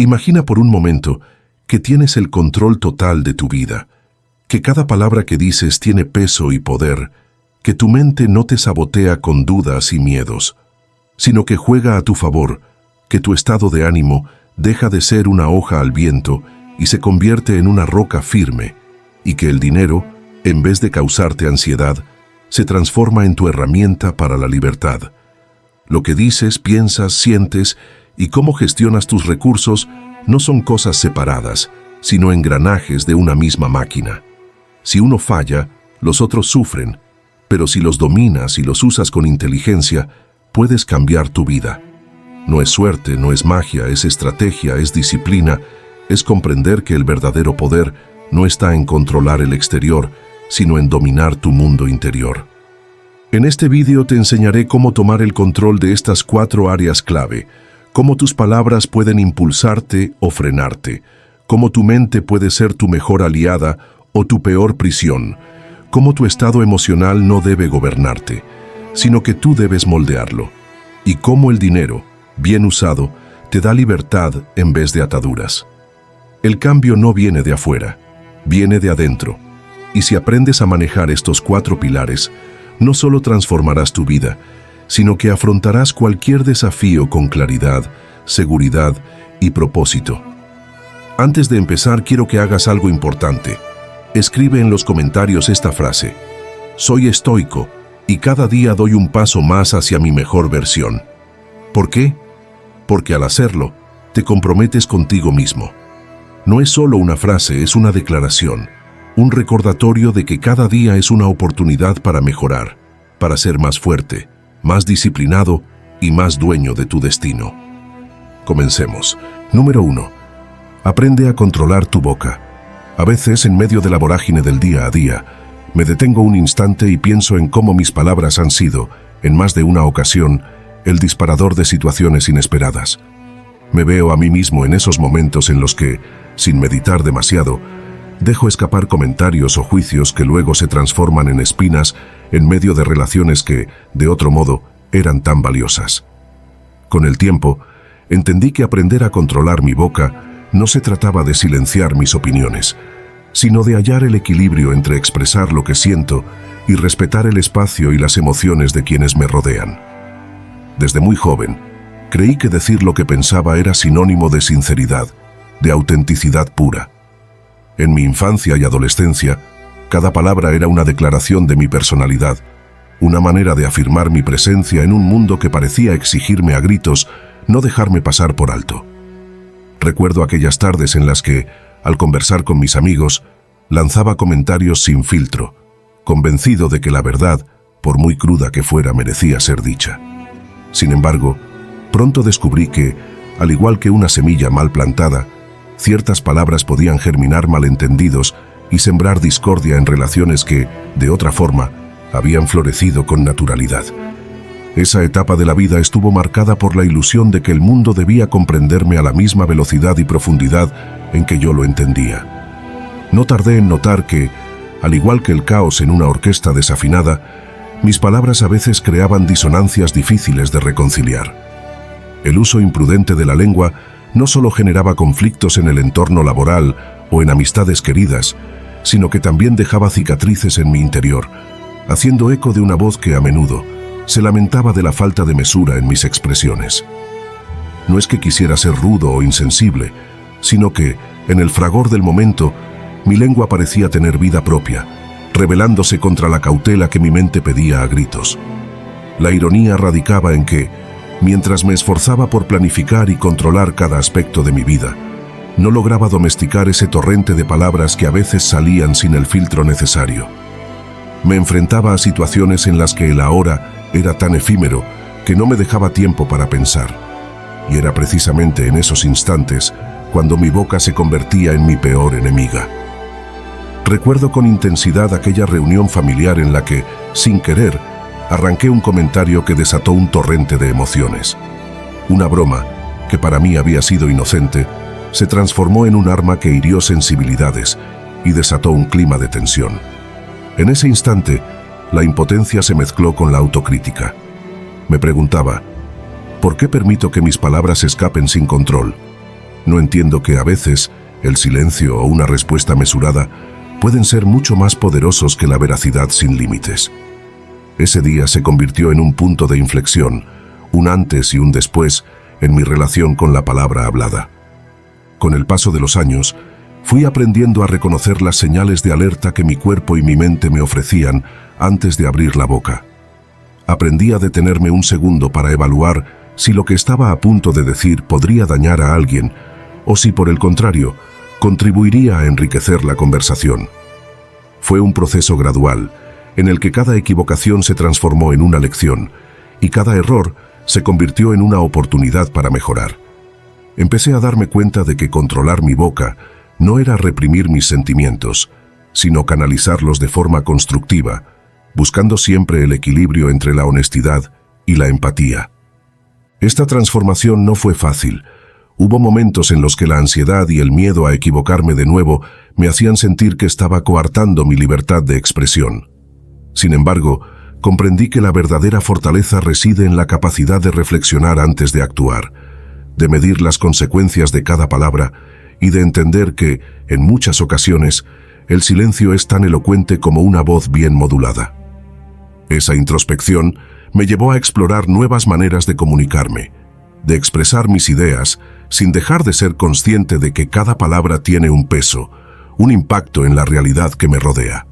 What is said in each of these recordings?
Imagina por un momento que tienes el control total de tu vida, que cada palabra que dices tiene peso y poder, que tu mente no te sabotea con dudas y miedos, sino que juega a tu favor, que tu estado de ánimo deja de ser una hoja al viento y se convierte en una roca firme, y que el dinero, en vez de causarte ansiedad, se transforma en tu herramienta para la libertad. Lo que dices, piensas, sientes y cómo gestionas tus recursos no son cosas separadas, sino engranajes de una misma máquina. Si uno falla, los otros sufren, pero si los dominas y los usas con inteligencia, puedes cambiar tu vida. No es suerte, no es magia, es estrategia, es disciplina, es comprender que el verdadero poder no está en controlar el exterior, sino en dominar tu mundo interior. En este vídeo te enseñaré cómo tomar el control de estas 4 áreas clave, cómo tus palabras pueden impulsarte o frenarte, cómo tu mente puede ser tu mejor aliada o tu peor prisión, cómo tu estado emocional no debe gobernarte, sino que tú debes moldearlo, y cómo el dinero, bien usado, te da libertad en vez de ataduras. El cambio no viene de afuera, viene de adentro, y si aprendes a manejar estos 4 pilares, no solo transformarás tu vida, sino que afrontarás cualquier desafío con claridad, seguridad y propósito. Antes de empezar, quiero que hagas algo importante. Escribe en los comentarios esta frase: soy estoico y cada día doy un paso más hacia mi mejor versión. ¿Por qué? Porque al hacerlo, te comprometes contigo mismo. No es solo una frase, es una declaración, un recordatorio de que cada día es una oportunidad para mejorar, para ser más fuerte, más disciplinado y más dueño de tu destino. Comencemos. Número 1. Aprende a controlar tu boca. A veces, en medio de la vorágine del día a día, me detengo un instante y pienso en cómo mis palabras han sido, en más de una ocasión, el disparador de situaciones inesperadas. Me veo a mí mismo en esos momentos en los que, sin meditar demasiado, dejo escapar comentarios o juicios que luego se transforman en espinas en medio de relaciones que, de otro modo, eran tan valiosas. Con el tiempo, entendí que aprender a controlar mi boca no se trataba de silenciar mis opiniones, sino de hallar el equilibrio entre expresar lo que siento y respetar el espacio y las emociones de quienes me rodean. Desde muy joven, creí que decir lo que pensaba era sinónimo de sinceridad, de autenticidad pura. En mi infancia y adolescencia, cada palabra era una declaración de mi personalidad, una manera de afirmar mi presencia en un mundo que parecía exigirme a gritos no dejarme pasar por alto. Recuerdo aquellas tardes en las que, al conversar con mis amigos, lanzaba comentarios sin filtro, convencido de que la verdad, por muy cruda que fuera, merecía ser dicha. Sin embargo, pronto descubrí que, al igual que una semilla mal plantada, ciertas palabras podían germinar malentendidos y sembrar discordia en relaciones que, de otra forma, habían florecido con naturalidad. Esa etapa de la vida estuvo marcada por la ilusión de que el mundo debía comprenderme a la misma velocidad y profundidad en que yo lo entendía. No tardé en notar que, al igual que el caos en una orquesta desafinada, mis palabras a veces creaban disonancias difíciles de reconciliar. El uso imprudente de la lengua no solo generaba conflictos en el entorno laboral o en amistades queridas, sino que también dejaba cicatrices en mi interior, haciendo eco de una voz que a menudo se lamentaba de la falta de mesura en mis expresiones. No es que quisiera ser rudo o insensible, sino que, en el fragor del momento, mi lengua parecía tener vida propia, rebelándose contra la cautela que mi mente pedía a gritos. La ironía radicaba en que, mientras me esforzaba por planificar y controlar cada aspecto de mi vida, no lograba domesticar ese torrente de palabras que a veces salían sin el filtro necesario. Me enfrentaba a situaciones en las que el ahora era tan efímero que no me dejaba tiempo para pensar. Y era precisamente en esos instantes cuando mi boca se convertía en mi peor enemiga. Recuerdo con intensidad aquella reunión familiar en la que, sin querer, arranqué un comentario que desató un torrente de emociones. Una broma, que para mí había sido inocente, se transformó en un arma que hirió sensibilidades y desató un clima de tensión. En ese instante, la impotencia se mezcló con la autocrítica. Me preguntaba, ¿por qué permito que mis palabras escapen sin control? No entiendo que a veces el silencio o una respuesta mesurada pueden ser mucho más poderosos que la veracidad sin límites. Ese día se convirtió en un punto de inflexión, un antes y un después en mi relación con la palabra hablada. Con el paso de los años, fui aprendiendo a reconocer las señales de alerta que mi cuerpo y mi mente me ofrecían antes de abrir la boca. Aprendí a detenerme un segundo para evaluar si lo que estaba a punto de decir podría dañar a alguien o si, por el contrario, contribuiría a enriquecer la conversación. Fue un proceso gradual, en el que cada equivocación se transformó en una lección y cada error se convirtió en una oportunidad para mejorar. Empecé a darme cuenta de que controlar mi boca no era reprimir mis sentimientos, sino canalizarlos de forma constructiva, buscando siempre el equilibrio entre la honestidad y la empatía. Esta transformación no fue fácil. Hubo momentos en los que la ansiedad y el miedo a equivocarme de nuevo me hacían sentir que estaba coartando mi libertad de expresión. Sin embargo, comprendí que la verdadera fortaleza reside en la capacidad de reflexionar antes de actuar, de medir las consecuencias de cada palabra y de entender que, en muchas ocasiones, el silencio es tan elocuente como una voz bien modulada. Esa introspección me llevó a explorar nuevas maneras de comunicarme, de expresar mis ideas, sin dejar de ser consciente de que cada palabra tiene un peso, un impacto en la realidad que me rodea.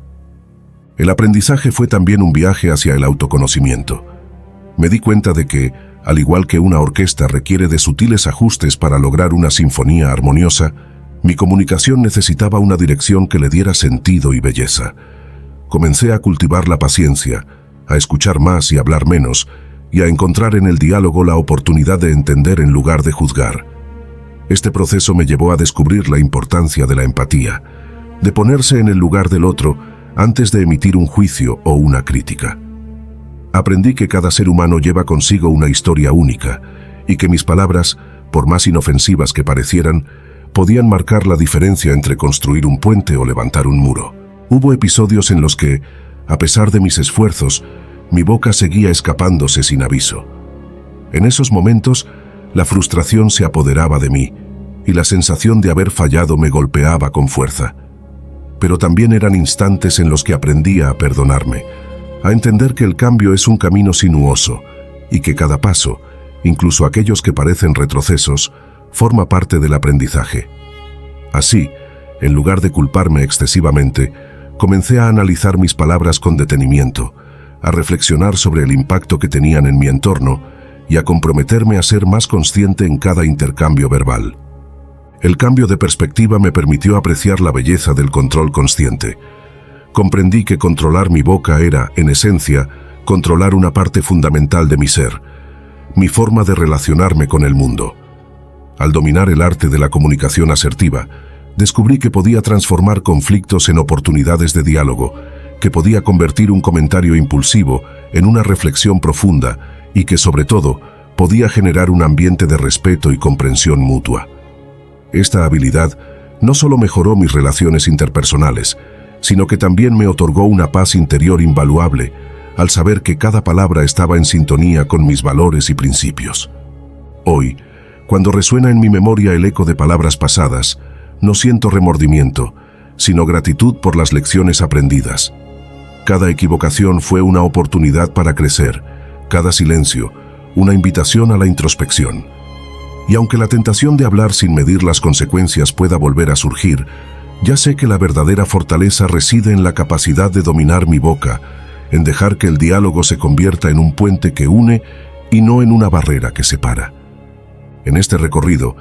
El aprendizaje fue también un viaje hacia el autoconocimiento. Me di cuenta de que, al igual que una orquesta requiere de sutiles ajustes para lograr una sinfonía armoniosa, mi comunicación necesitaba una dirección que le diera sentido y belleza. Comencé a cultivar la paciencia, a escuchar más y hablar menos, y a encontrar en el diálogo la oportunidad de entender en lugar de juzgar. Este proceso me llevó a descubrir la importancia de la empatía, de ponerse en el lugar del otro antes de emitir un juicio o una crítica. Aprendí que cada ser humano lleva consigo una historia única y que mis palabras, por más inofensivas que parecieran, podían marcar la diferencia entre construir un puente o levantar un muro. Hubo episodios en los que, a pesar de mis esfuerzos, mi boca seguía escapándose sin aviso. En esos momentos, la frustración se apoderaba de mí y la sensación de haber fallado me golpeaba con fuerza. Pero también eran instantes en los que aprendía a perdonarme, a entender que el cambio es un camino sinuoso y que cada paso, incluso aquellos que parecen retrocesos, forma parte del aprendizaje. Así, en lugar de culparme excesivamente, comencé a analizar mis palabras con detenimiento, a reflexionar sobre el impacto que tenían en mi entorno y a comprometerme a ser más consciente en cada intercambio verbal. El cambio de perspectiva me permitió apreciar la belleza del control consciente. Comprendí que controlar mi boca era, en esencia, controlar una parte fundamental de mi ser, mi forma de relacionarme con el mundo. Al dominar el arte de la comunicación asertiva, descubrí que podía transformar conflictos en oportunidades de diálogo, que podía convertir un comentario impulsivo en una reflexión profunda y que, sobre todo, podía generar un ambiente de respeto y comprensión mutua. Esta habilidad no solo mejoró mis relaciones interpersonales, sino que también me otorgó una paz interior invaluable al saber que cada palabra estaba en sintonía con mis valores y principios. Hoy, cuando resuena en mi memoria el eco de palabras pasadas, no siento remordimiento, sino gratitud por las lecciones aprendidas. Cada equivocación fue una oportunidad para crecer, cada silencio, una invitación a la introspección. Y aunque la tentación de hablar sin medir las consecuencias pueda volver a surgir, ya sé que la verdadera fortaleza reside en la capacidad de dominar mi boca, en dejar que el diálogo se convierta en un puente que une y no en una barrera que separa. En este recorrido,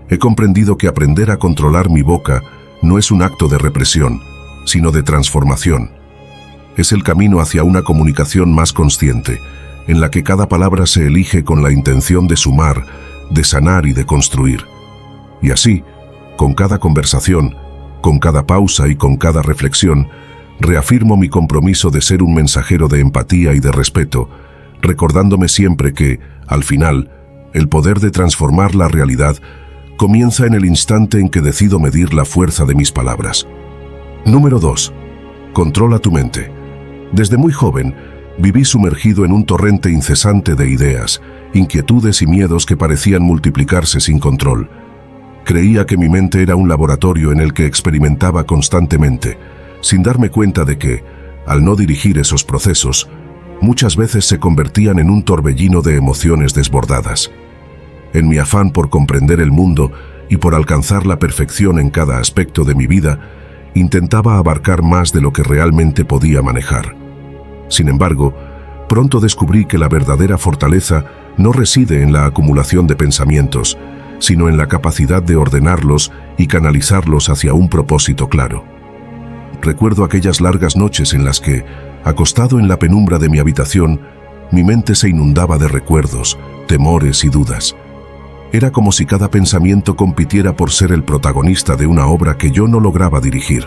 he comprendido que aprender a controlar mi boca no es un acto de represión, sino de transformación. Es el camino hacia una comunicación más consciente, en la que cada palabra se elige con la intención de sumar, de sanar y de construir. Y así, con cada conversación, con cada pausa y con cada reflexión, reafirmo mi compromiso de ser un mensajero de empatía y de respeto, recordándome siempre que, al final, el poder de transformar la realidad comienza en el instante en que decido medir la fuerza de mis palabras. Número 2. Controla tu mente. Desde muy joven, viví sumergido en un torrente incesante de ideas, inquietudes y miedos que parecían multiplicarse sin control. Creía que mi mente era un laboratorio en el que experimentaba constantemente, sin darme cuenta de que, al no dirigir esos procesos, muchas veces se convertían en un torbellino de emociones desbordadas. En mi afán por comprender el mundo y por alcanzar la perfección en cada aspecto de mi vida, intentaba abarcar más de lo que realmente podía manejar. Sin embargo, pronto descubrí que la verdadera fortaleza no reside en la acumulación de pensamientos, sino en la capacidad de ordenarlos y canalizarlos hacia un propósito claro. Recuerdo aquellas largas noches en las que, acostado en la penumbra de mi habitación, mi mente se inundaba de recuerdos, temores y dudas. Era como si cada pensamiento compitiera por ser el protagonista de una obra que yo no lograba dirigir.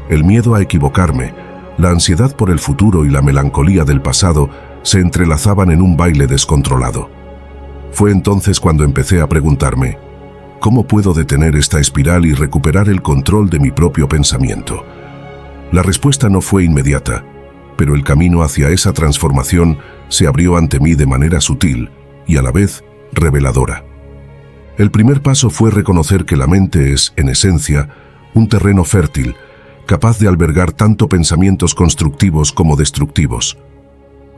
El miedo a equivocarme, la ansiedad por el futuro y la melancolía del pasado se entrelazaban en un baile descontrolado. Fue entonces cuando empecé a preguntarme, ¿cómo puedo detener esta espiral y recuperar el control de mi propio pensamiento? La respuesta no fue inmediata, pero el camino hacia esa transformación se abrió ante mí de manera sutil y a la vez reveladora. El primer paso fue reconocer que la mente es, en esencia, un terreno fértil, capaz de albergar tanto pensamientos constructivos como destructivos.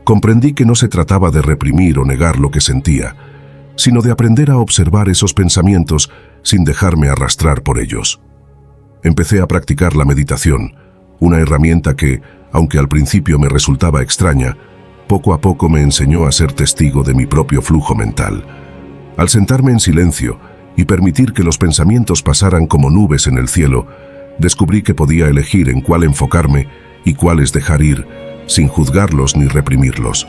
Comprendí que no se trataba de reprimir o negar lo que sentía, sino de aprender a observar esos pensamientos sin dejarme arrastrar por ellos. Empecé a practicar la meditación, una herramienta que, aunque al principio me resultaba extraña, poco a poco me enseñó a ser testigo de mi propio flujo mental. Al sentarme en silencio y permitir que los pensamientos pasaran como nubes en el cielo, descubrí que podía elegir en cuál enfocarme y cuáles dejar ir, sin juzgarlos ni reprimirlos.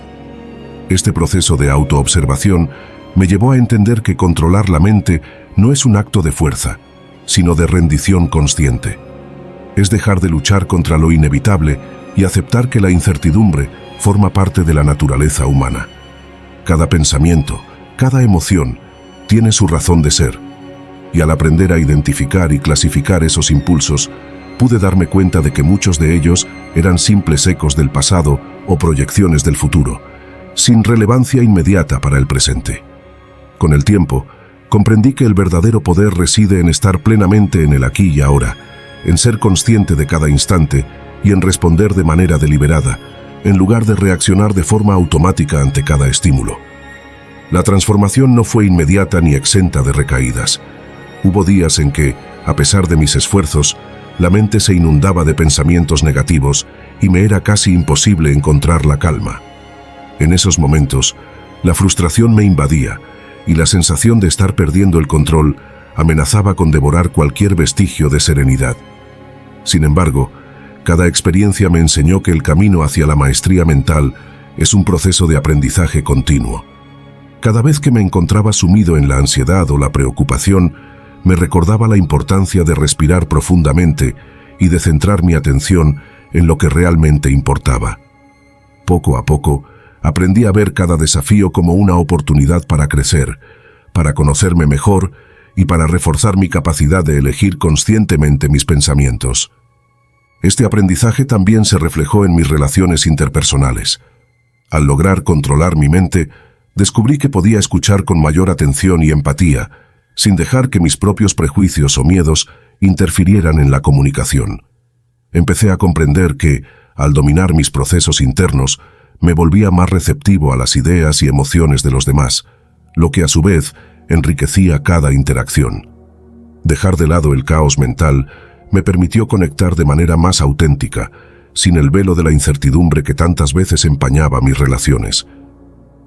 Este proceso de autoobservación me llevó a entender que controlar la mente no es un acto de fuerza, sino de rendición consciente. Es dejar de luchar contra lo inevitable y aceptar que la incertidumbre forma parte de la naturaleza humana. Cada pensamiento, cada emoción, tiene su razón de ser, y al aprender a identificar y clasificar esos impulsos, pude darme cuenta de que muchos de ellos eran simples ecos del pasado o proyecciones del futuro, sin relevancia inmediata para el presente. Con el tiempo, comprendí que el verdadero poder reside en estar plenamente en el aquí y ahora, en ser consciente de cada instante y en responder de manera deliberada, en lugar de reaccionar de forma automática ante cada estímulo. La transformación no fue inmediata ni exenta de recaídas. Hubo días en que, a pesar de mis esfuerzos, la mente se inundaba de pensamientos negativos y me era casi imposible encontrar la calma. En esos momentos, la frustración me invadía y la sensación de estar perdiendo el control amenazaba con devorar cualquier vestigio de serenidad. Sin embargo, cada experiencia me enseñó que el camino hacia la maestría mental es un proceso de aprendizaje continuo. Cada vez que me encontraba sumido en la ansiedad o la preocupación, me recordaba la importancia de respirar profundamente y de centrar mi atención en lo que realmente importaba. Poco a poco, aprendí a ver cada desafío como una oportunidad para crecer, para conocerme mejor y para reforzar mi capacidad de elegir conscientemente mis pensamientos. Este aprendizaje también se reflejó en mis relaciones interpersonales. Al lograr controlar mi mente, descubrí que podía escuchar con mayor atención y empatía, sin dejar que mis propios prejuicios o miedos interfirieran en la comunicación. Empecé a comprender que, al dominar mis procesos internos, me volvía más receptivo a las ideas y emociones de los demás, lo que a su vez enriquecía cada interacción. Dejar de lado el caos mental me permitió conectar de manera más auténtica, sin el velo de la incertidumbre que tantas veces empañaba mis relaciones.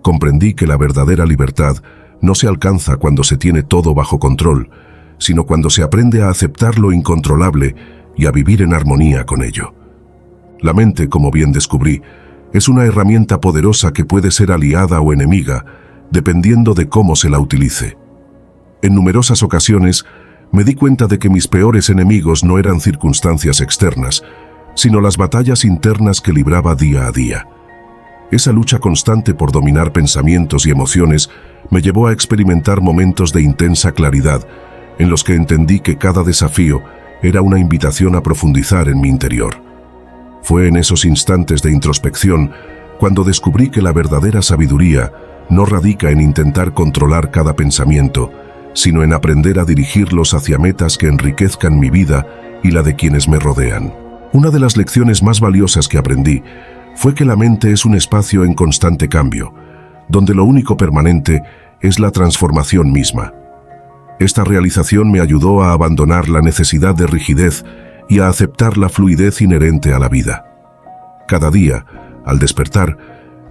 Comprendí que la verdadera libertad no se alcanza cuando se tiene todo bajo control, sino cuando se aprende a aceptar lo incontrolable y a vivir en armonía con ello. La mente, como bien descubrí, es una herramienta poderosa que puede ser aliada o enemiga, dependiendo de cómo se la utilice. En numerosas ocasiones, me di cuenta de que mis peores enemigos no eran circunstancias externas, sino las batallas internas que libraba día a día. Esa lucha constante por dominar pensamientos y emociones me llevó a experimentar momentos de intensa claridad, en los que entendí que cada desafío era una invitación a profundizar en mi interior. Fue en esos instantes de introspección cuando descubrí que la verdadera sabiduría no radica en intentar controlar cada pensamiento, sino en aprender a dirigirlos hacia metas que enriquezcan mi vida y la de quienes me rodean. Una de las lecciones más valiosas que aprendí fue que la mente es un espacio en constante cambio, donde lo único permanente es la transformación misma. Esta realización me ayudó a abandonar la necesidad de rigidez y a aceptar la fluidez inherente a la vida. Cada día, al despertar,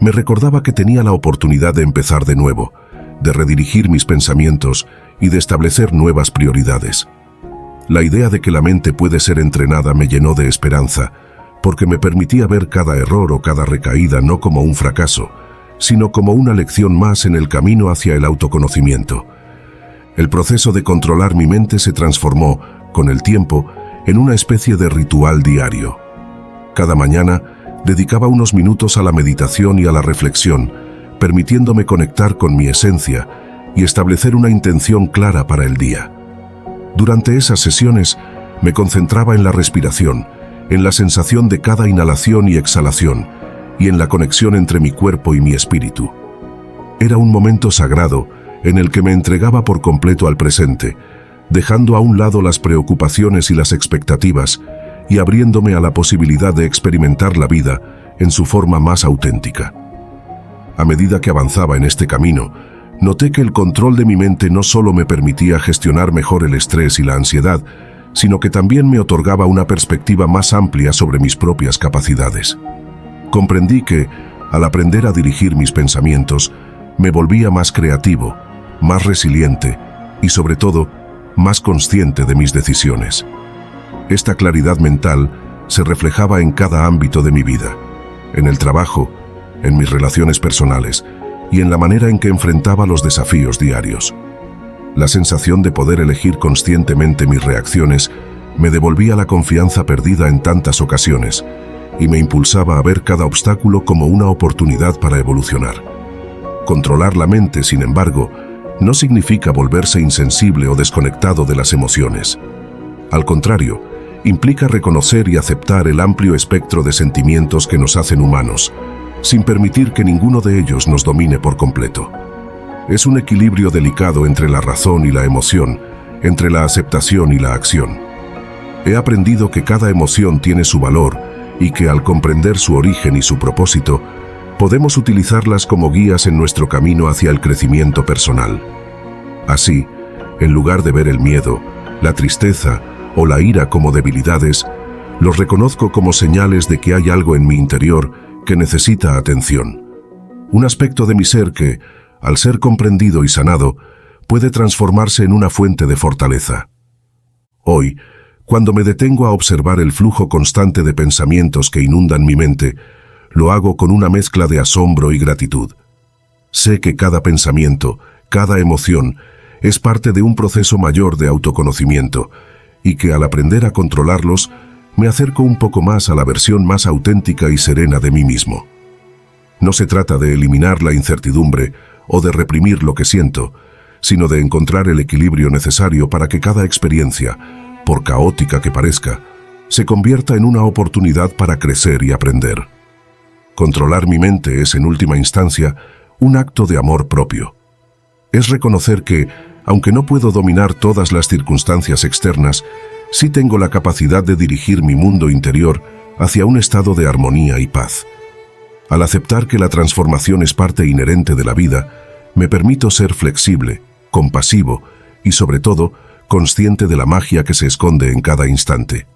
me recordaba que tenía la oportunidad de empezar de nuevo, de redirigir mis pensamientos y de establecer nuevas prioridades. La idea de que la mente puede ser entrenada me llenó de esperanza, porque me permitía ver cada error o cada recaída no como un fracaso, sino como una lección más en el camino hacia el autoconocimiento. El proceso de controlar mi mente se transformó, con el tiempo, en una especie de ritual diario. Cada mañana, dedicaba unos minutos a la meditación y a la reflexión, permitiéndome conectar con mi esencia y establecer una intención clara para el día. Durante esas sesiones, me concentraba en la respiración, en la sensación de cada inhalación y exhalación, y en la conexión entre mi cuerpo y mi espíritu. Era un momento sagrado en el que me entregaba por completo al presente, dejando a un lado las preocupaciones y las expectativas, y abriéndome a la posibilidad de experimentar la vida en su forma más auténtica. A medida que avanzaba en este camino, noté que el control de mi mente no solo me permitía gestionar mejor el estrés y la ansiedad, sino que también me otorgaba una perspectiva más amplia sobre mis propias capacidades. Comprendí que, al aprender a dirigir mis pensamientos, me volvía más creativo, más resiliente y, sobre todo, más consciente de mis decisiones. Esta claridad mental se reflejaba en cada ámbito de mi vida, en el trabajo, en mis relaciones personales y en la manera en que enfrentaba los desafíos diarios. La sensación de poder elegir conscientemente mis reacciones me devolvía la confianza perdida en tantas ocasiones y me impulsaba a ver cada obstáculo como una oportunidad para evolucionar. Controlar la mente, sin embargo, no significa volverse insensible o desconectado de las emociones. Al contrario, implica reconocer y aceptar el amplio espectro de sentimientos que nos hacen humanos, sin permitir que ninguno de ellos nos domine por completo. Es un equilibrio delicado entre la razón y la emoción, entre la aceptación y la acción. He aprendido que cada emoción tiene su valor y que al comprender su origen y su propósito, podemos utilizarlas como guías en nuestro camino hacia el crecimiento personal. Así, en lugar de ver el miedo, la tristeza o la ira como debilidades, los reconozco como señales de que hay algo en mi interior que necesita atención. Un aspecto de mi ser que, al ser comprendido y sanado, puede transformarse en una fuente de fortaleza. Hoy, cuando me detengo a observar el flujo constante de pensamientos que inundan mi mente, lo hago con una mezcla de asombro y gratitud. Sé que cada pensamiento, cada emoción, es parte de un proceso mayor de autoconocimiento, y que al aprender a controlarlos, me acerco un poco más a la versión más auténtica y serena de mí mismo. No se trata de eliminar la incertidumbre o de reprimir lo que siento, sino de encontrar el equilibrio necesario para que cada experiencia, por caótica que parezca, se convierta en una oportunidad para crecer y aprender. Controlar mi mente es, en última instancia, un acto de amor propio. Es reconocer que, aunque no puedo dominar todas las circunstancias externas, sí tengo la capacidad de dirigir mi mundo interior hacia un estado de armonía y paz. Al aceptar que la transformación es parte inherente de la vida, me permito ser flexible, compasivo y, sobre todo, consciente de la magia que se esconde en cada instante.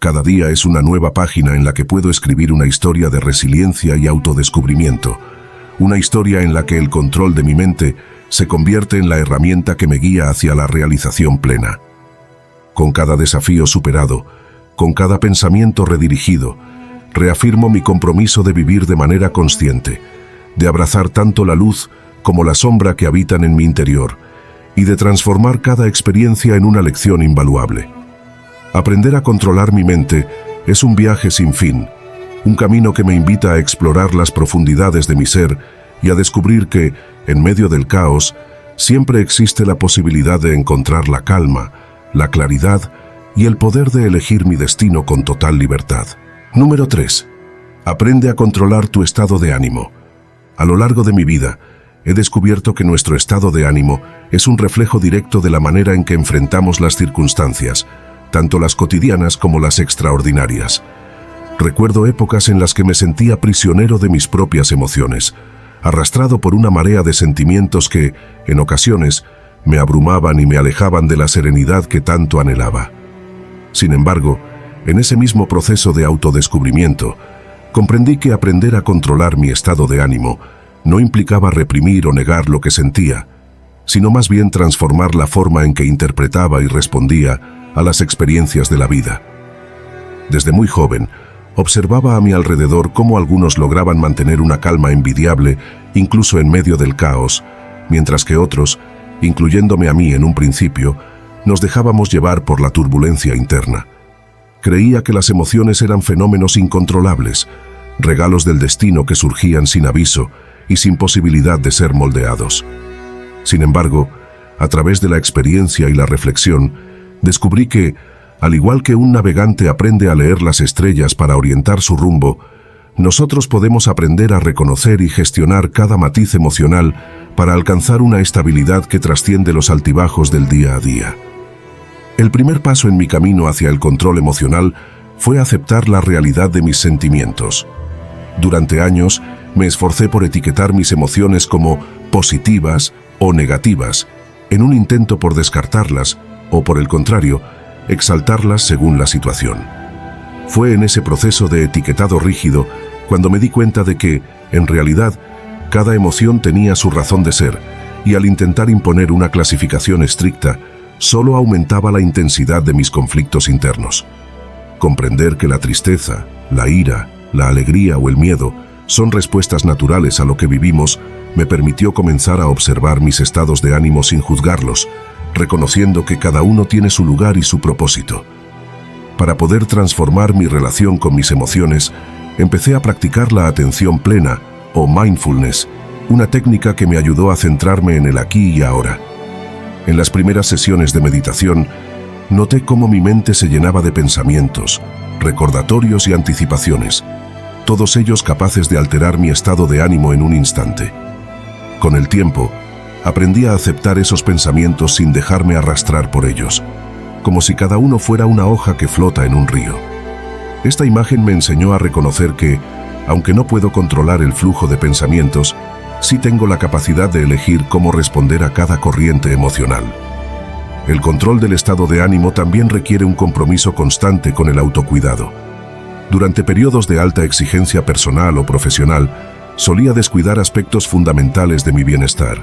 Cada día es una nueva página en la que puedo escribir una historia de resiliencia y autodescubrimiento, una historia en la que el control de mi mente se convierte en la herramienta que me guía hacia la realización plena. Con cada desafío superado, con cada pensamiento redirigido, reafirmo mi compromiso de vivir de manera consciente, de abrazar tanto la luz como la sombra que habitan en mi interior, y de transformar cada experiencia en una lección invaluable. Aprender a controlar mi mente es un viaje sin fin, un camino que me invita a explorar las profundidades de mi ser y a descubrir que, en medio del caos, siempre existe la posibilidad de encontrar la calma, la claridad y el poder de elegir mi destino con total libertad. Número 3. Aprende a controlar tu estado de ánimo. A lo largo de mi vida, he descubierto que nuestro estado de ánimo es un reflejo directo de la manera en que enfrentamos las circunstancias, tanto las cotidianas como las extraordinarias. Recuerdo épocas en las que me sentía prisionero de mis propias emociones, arrastrado por una marea de sentimientos que, en ocasiones, me abrumaban y me alejaban de la serenidad que tanto anhelaba. Sin embargo, en ese mismo proceso de autodescubrimiento, comprendí que aprender a controlar mi estado de ánimo no implicaba reprimir o negar lo que sentía, sino más bien transformar la forma en que interpretaba y respondía a las experiencias de la vida. Desde muy joven, observaba a mi alrededor cómo algunos lograban mantener una calma envidiable incluso en medio del caos, mientras que otros, incluyéndome a mí en un principio, nos dejábamos llevar por la turbulencia interna. Creía que las emociones eran fenómenos incontrolables, regalos del destino que surgían sin aviso y sin posibilidad de ser moldeados. Sin embargo, a través de la experiencia y la reflexión, descubrí que, al igual que un navegante aprende a leer las estrellas para orientar su rumbo, nosotros podemos aprender a reconocer y gestionar cada matiz emocional para alcanzar una estabilidad que trasciende los altibajos del día a día. El primer paso en mi camino hacia el control emocional fue aceptar la realidad de mis sentimientos. Durante años, me esforcé por etiquetar mis emociones como positivas o negativas, en un intento por descartarlas o, por el contrario, exaltarlas según la situación. Fue en ese proceso de etiquetado rígido cuando me di cuenta de que, en realidad, cada emoción tenía su razón de ser, y al intentar imponer una clasificación estricta, solo aumentaba la intensidad de mis conflictos internos. Comprender que la tristeza, la ira, la alegría o el miedo son respuestas naturales a lo que vivimos me permitió comenzar a observar mis estados de ánimo sin juzgarlos, reconociendo que cada uno tiene su lugar y su propósito. Para poder transformar mi relación con mis emociones, empecé a practicar la atención plena, o mindfulness, una técnica que me ayudó a centrarme en el aquí y ahora. En las primeras sesiones de meditación, noté cómo mi mente se llenaba de pensamientos, recordatorios y anticipaciones, todos ellos capaces de alterar mi estado de ánimo en un instante. Con el tiempo, aprendí a aceptar esos pensamientos sin dejarme arrastrar por ellos, como si cada uno fuera una hoja que flota en un río. Esta imagen me enseñó a reconocer que, aunque no puedo controlar el flujo de pensamientos, sí tengo la capacidad de elegir cómo responder a cada corriente emocional. El control del estado de ánimo también requiere un compromiso constante con el autocuidado. Durante periodos de alta exigencia personal o profesional, solía descuidar aspectos fundamentales de mi bienestar: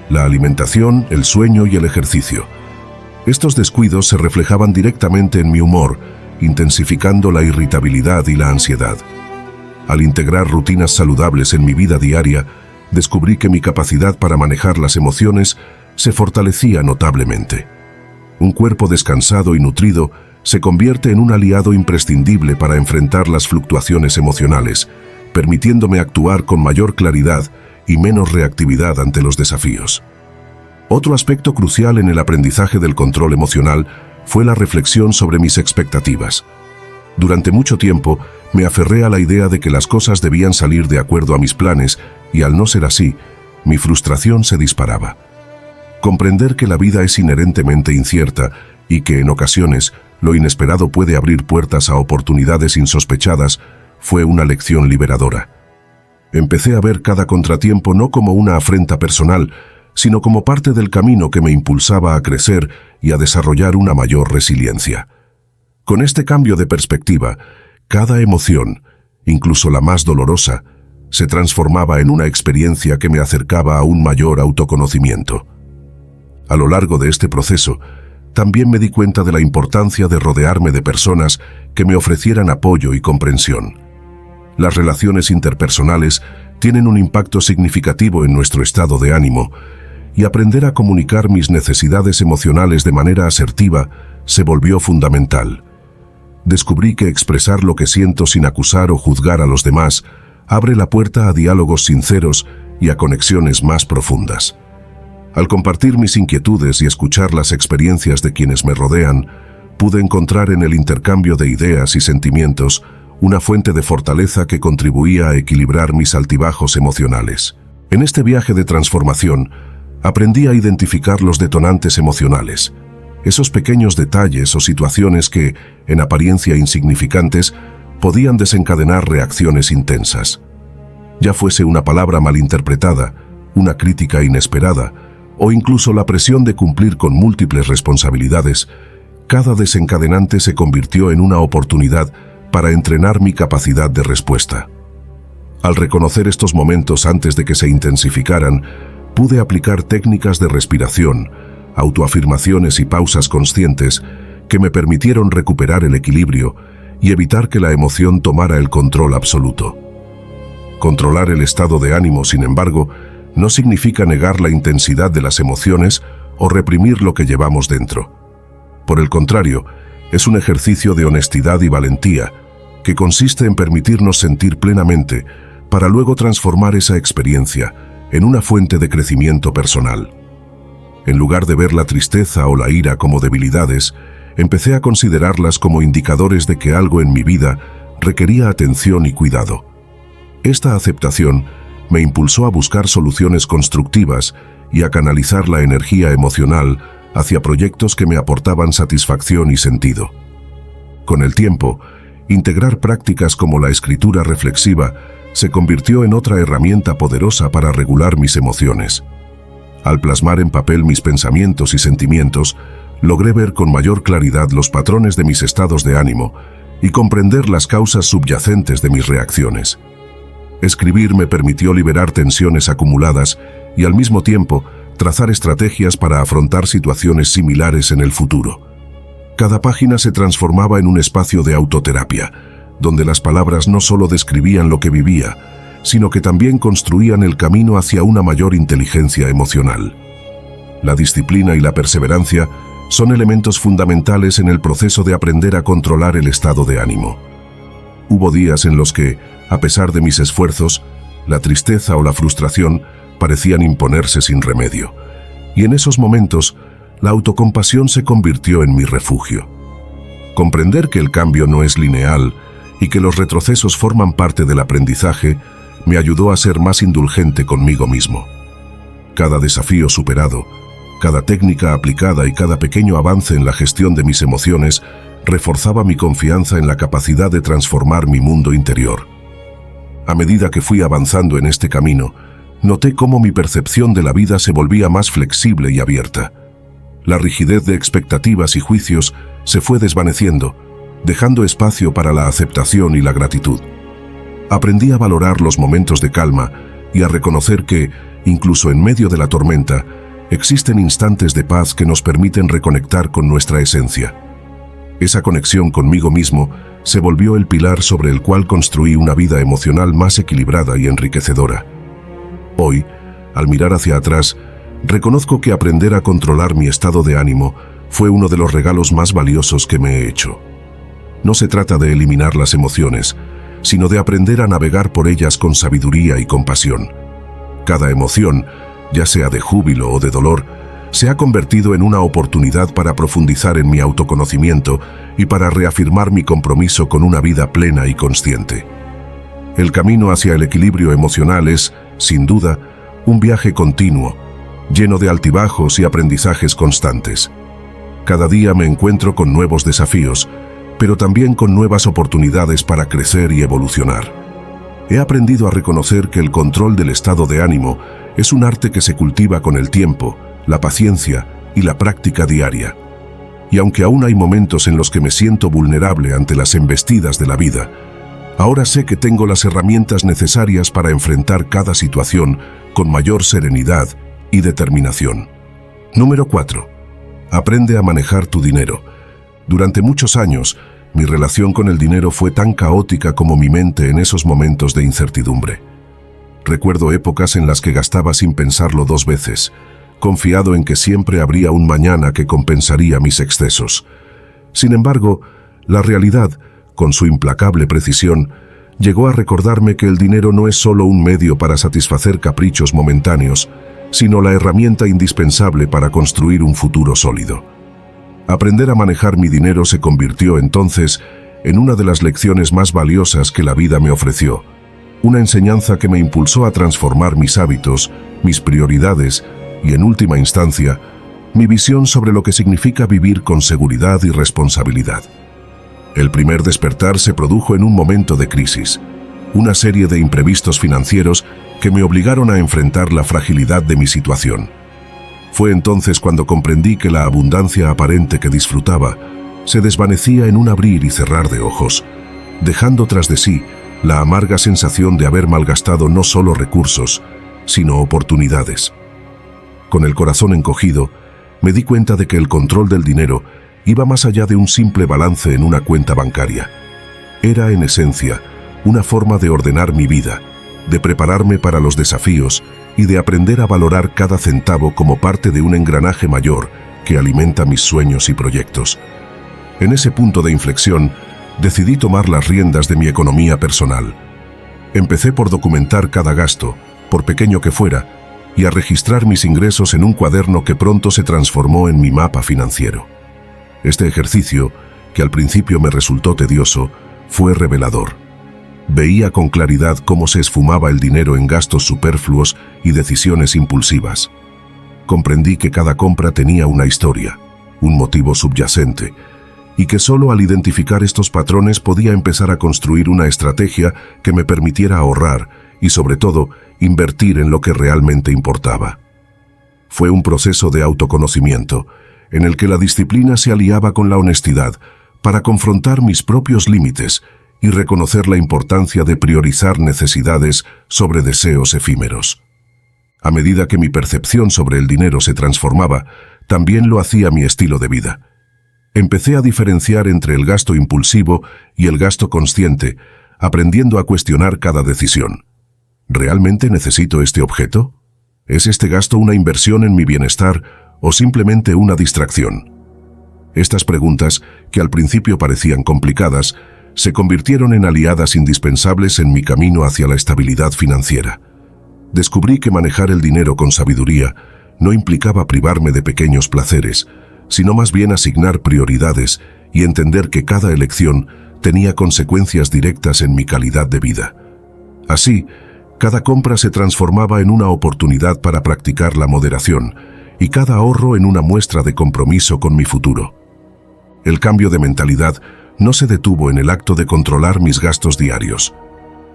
la alimentación, el sueño y el ejercicio. Estos descuidos se reflejaban directamente en mi humor, intensificando la irritabilidad y la ansiedad. Al integrar rutinas saludables en mi vida diaria, descubrí que mi capacidad para manejar las emociones se fortalecía notablemente. Un cuerpo descansado y nutrido se convierte en un aliado imprescindible para enfrentar las fluctuaciones emocionales, permitiéndome actuar con mayor claridad y menos reactividad ante los desafíos. Otro aspecto crucial en el aprendizaje del control emocional fue la reflexión sobre mis expectativas. Durante mucho tiempo, me aferré a la idea de que las cosas debían salir de acuerdo a mis planes, y al no ser así, mi frustración se disparaba. Comprender que la vida es inherentemente incierta y que, en ocasiones, lo inesperado puede abrir puertas a oportunidades insospechadas fue una lección liberadora. Empecé a ver cada contratiempo no como una afrenta personal, sino como parte del camino que me impulsaba a crecer y a desarrollar una mayor resiliencia. Con este cambio de perspectiva, cada emoción, incluso la más dolorosa, se transformaba en una experiencia que me acercaba a un mayor autoconocimiento. A lo largo de este proceso, también me di cuenta de la importancia de rodearme de personas que me ofrecieran apoyo y comprensión. Las relaciones interpersonales tienen un impacto significativo en nuestro estado de ánimo, y aprender a comunicar mis necesidades emocionales de manera asertiva se volvió fundamental. Descubrí que expresar lo que siento sin acusar o juzgar a los demás abre la puerta a diálogos sinceros y a conexiones más profundas. Al compartir mis inquietudes y escuchar las experiencias de quienes me rodean, pude encontrar en el intercambio de ideas y sentimientos una fuente de fortaleza que contribuía a equilibrar mis altibajos emocionales. En este viaje de transformación, aprendí a identificar los detonantes emocionales, esos pequeños detalles o situaciones que, en apariencia insignificantes, podían desencadenar reacciones intensas. Ya fuese una palabra malinterpretada, una crítica inesperada, o incluso la presión de cumplir con múltiples responsabilidades, cada desencadenante se convirtió en una oportunidad para entrenar mi capacidad de respuesta. Al reconocer estos momentos antes de que se intensificaran, pude aplicar técnicas de respiración, autoafirmaciones y pausas conscientes que me permitieron recuperar el equilibrio y evitar que la emoción tomara el control absoluto. Controlar el estado de ánimo, sin embargo, no significa negar la intensidad de las emociones o reprimir lo que llevamos dentro. Por el contrario, es un ejercicio de honestidad y valentía que consiste en permitirnos sentir plenamente para luego transformar esa experiencia en una fuente de crecimiento personal. En lugar de ver la tristeza o la ira como debilidades, empecé a considerarlas como indicadores de que algo en mi vida requería atención y cuidado. Esta aceptación me impulsó a buscar soluciones constructivas y a canalizar la energía emocional hacia proyectos que me aportaban satisfacción y sentido. Con el tiempo, integrar prácticas como la escritura reflexiva se convirtió en otra herramienta poderosa para regular mis emociones. Al plasmar en papel mis pensamientos y sentimientos, logré ver con mayor claridad los patrones de mis estados de ánimo y comprender las causas subyacentes de mis reacciones. Escribir me permitió liberar tensiones acumuladas y al mismo tiempo trazar estrategias para afrontar situaciones similares en el futuro. Cada página se transformaba en un espacio de autoterapia, donde las palabras no solo describían lo que vivía, sino que también construían el camino hacia una mayor inteligencia emocional. La disciplina y la perseverancia son elementos fundamentales en el proceso de aprender a controlar el estado de ánimo. Hubo días en los que, a pesar de mis esfuerzos, la tristeza o la frustración parecían imponerse sin remedio, y en esos momentos, la autocompasión se convirtió en mi refugio. Comprender que el cambio no es lineal y que los retrocesos forman parte del aprendizaje me ayudó a ser más indulgente conmigo mismo. Cada desafío superado, cada técnica aplicada y cada pequeño avance en la gestión de mis emociones reforzaba mi confianza en la capacidad de transformar mi mundo interior. A medida que fui avanzando en este camino, noté cómo mi percepción de la vida se volvía más flexible y abierta. La rigidez de expectativas y juicios se fue desvaneciendo, dejando espacio para la aceptación y la gratitud. Aprendí a valorar los momentos de calma y a reconocer que, incluso en medio de la tormenta, existen instantes de paz que nos permiten reconectar con nuestra esencia. Esa conexión conmigo mismo se volvió el pilar sobre el cual construí una vida emocional más equilibrada y enriquecedora. Hoy, al mirar hacia atrás, reconozco que aprender a controlar mi estado de ánimo fue uno de los regalos más valiosos que me he hecho. No se trata de eliminar las emociones, sino de aprender a navegar por ellas con sabiduría y compasión. Cada emoción, ya sea de júbilo o de dolor, se ha convertido en una oportunidad para profundizar en mi autoconocimiento y para reafirmar mi compromiso con una vida plena y consciente. El camino hacia el equilibrio emocional es, sin duda, un viaje continuo, lleno de altibajos y aprendizajes constantes. Cada día me encuentro con nuevos desafíos, pero también con nuevas oportunidades para crecer y evolucionar. He aprendido a reconocer que el control del estado de ánimo es un arte que se cultiva con el tiempo, la paciencia y la práctica diaria. Y aunque aún hay momentos en los que me siento vulnerable ante las embestidas de la vida, ahora sé que tengo las herramientas necesarias para enfrentar cada situación con mayor serenidad y determinación. Número 4. Aprende a manejar tu dinero. Durante muchos años, mi relación con el dinero fue tan caótica como mi mente en esos momentos de incertidumbre. Recuerdo épocas en las que gastaba sin pensarlo 2 veces, confiado en que siempre habría un mañana que compensaría mis excesos. Sin embargo, la realidad, con su implacable precisión, llegó a recordarme que el dinero no es solo un medio para satisfacer caprichos momentáneos, sino la herramienta indispensable para construir un futuro sólido. Aprender a manejar mi dinero se convirtió entonces en una de las lecciones más valiosas que la vida me ofreció, Una enseñanza que me impulsó a transformar mis hábitos, mis prioridades y, en última instancia, mi visión sobre lo que significa vivir con seguridad y responsabilidad. El primer despertar se produjo en un momento de crisis, una serie de imprevistos financieros que me obligaron a enfrentar la fragilidad de mi situación. Fue entonces cuando comprendí que la abundancia aparente que disfrutaba se desvanecía en un abrir y cerrar de ojos, dejando tras de sí la amarga sensación de haber malgastado no solo recursos, sino oportunidades. Con el corazón encogido, me di cuenta de que el control del dinero iba más allá de un simple balance en una cuenta bancaria. Era, en esencia, una forma de ordenar mi vida, de prepararme para los desafíos y de aprender a valorar cada centavo como parte de un engranaje mayor que alimenta mis sueños y proyectos. En ese punto de inflexión, decidí tomar las riendas de mi economía personal. Empecé por documentar cada gasto, por pequeño que fuera, y a registrar mis ingresos en un cuaderno que pronto se transformó en mi mapa financiero. Este ejercicio, que al principio me resultó tedioso, fue revelador. Veía con claridad cómo se esfumaba el dinero en gastos superfluos y decisiones impulsivas. Comprendí que cada compra tenía una historia, un motivo subyacente, y que solo al identificar estos patrones podía empezar a construir una estrategia que me permitiera ahorrar y, sobre todo, invertir en lo que realmente importaba. Fue un proceso de autoconocimiento, en el que la disciplina se aliaba con la honestidad para confrontar mis propios límites y reconocer la importancia de priorizar necesidades sobre deseos efímeros. A medida que mi percepción sobre el dinero se transformaba, también lo hacía mi estilo de vida. Empecé a diferenciar entre el gasto impulsivo y el gasto consciente, aprendiendo a cuestionar cada decisión. ¿Realmente necesito este objeto? ¿Es este gasto una inversión en mi bienestar o simplemente una distracción? Estas preguntas, que al principio parecían complicadas, se convirtieron en aliadas indispensables en mi camino hacia la estabilidad financiera. Descubrí que manejar el dinero con sabiduría no implicaba privarme de pequeños placeres, sino más bien asignar prioridades y entender que cada elección tenía consecuencias directas en mi calidad de vida. Así, cada compra se transformaba en una oportunidad para practicar la moderación y cada ahorro en una muestra de compromiso con mi futuro. El cambio de mentalidad no se detuvo en el acto de controlar mis gastos diarios.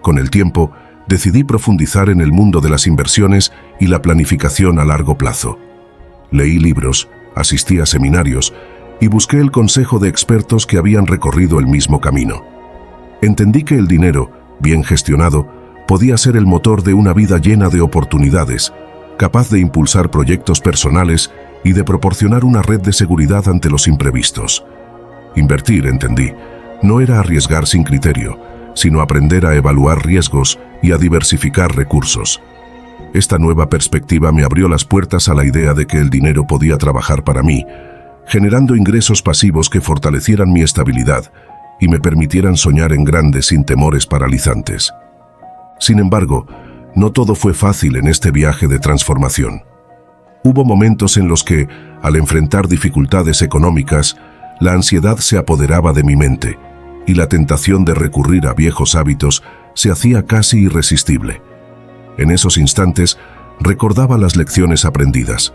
Con el tiempo, decidí profundizar en el mundo de las inversiones y la planificación a largo plazo. Leí libros, asistí a seminarios y busqué el consejo de expertos que habían recorrido el mismo camino. Entendí que el dinero, bien gestionado, podía ser el motor de una vida llena de oportunidades, capaz de impulsar proyectos personales y de proporcionar una red de seguridad ante los imprevistos. Invertir, entendí, no era arriesgar sin criterio, sino aprender a evaluar riesgos y a diversificar recursos. Esta nueva perspectiva me abrió las puertas a la idea de que el dinero podía trabajar para mí, generando ingresos pasivos que fortalecieran mi estabilidad y me permitieran soñar en grande sin temores paralizantes. Sin embargo, no todo fue fácil en este viaje de transformación. Hubo momentos en los que, al enfrentar dificultades económicas, la ansiedad se apoderaba de mi mente y la tentación de recurrir a viejos hábitos se hacía casi irresistible. En esos instantes, recordaba las lecciones aprendidas.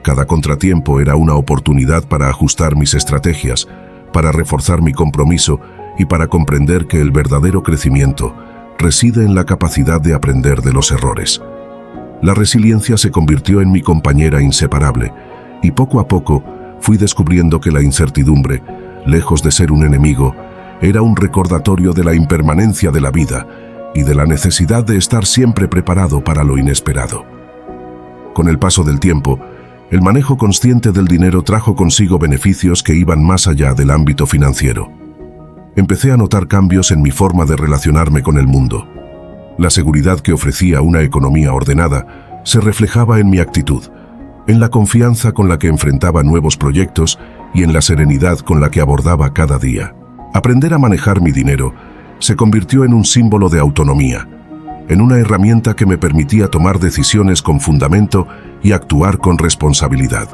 Cada contratiempo era una oportunidad para ajustar mis estrategias, para reforzar mi compromiso y para comprender que el verdadero crecimiento reside en la capacidad de aprender de los errores. La resiliencia se convirtió en mi compañera inseparable, y poco a poco fui descubriendo que la incertidumbre, lejos de ser un enemigo, era un recordatorio de la impermanencia de la vida y de la necesidad de estar siempre preparado para lo inesperado. Con el paso del tiempo, el manejo consciente del dinero trajo consigo beneficios que iban más allá del ámbito financiero. Empecé a notar cambios en mi forma de relacionarme con el mundo. La seguridad que ofrecía una economía ordenada se reflejaba en mi actitud, en la confianza con la que enfrentaba nuevos proyectos y en la serenidad con la que abordaba cada día. Aprender a manejar mi dinero se convirtió en un símbolo de autonomía, en una herramienta que me permitía tomar decisiones con fundamento y actuar con responsabilidad.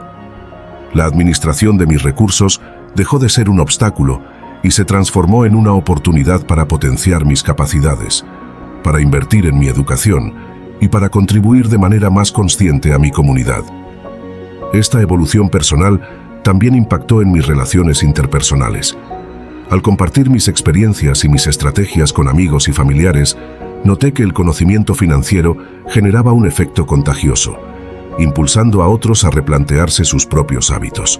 La administración de mis recursos dejó de ser un obstáculo y se transformó en una oportunidad para potenciar mis capacidades, para invertir en mi educación y para contribuir de manera más consciente a mi comunidad. Esta evolución personal también impactó en mis relaciones interpersonales. Al compartir mis experiencias y mis estrategias con amigos y familiares, noté que el conocimiento financiero generaba un efecto contagioso, impulsando a otros a replantearse sus propios hábitos.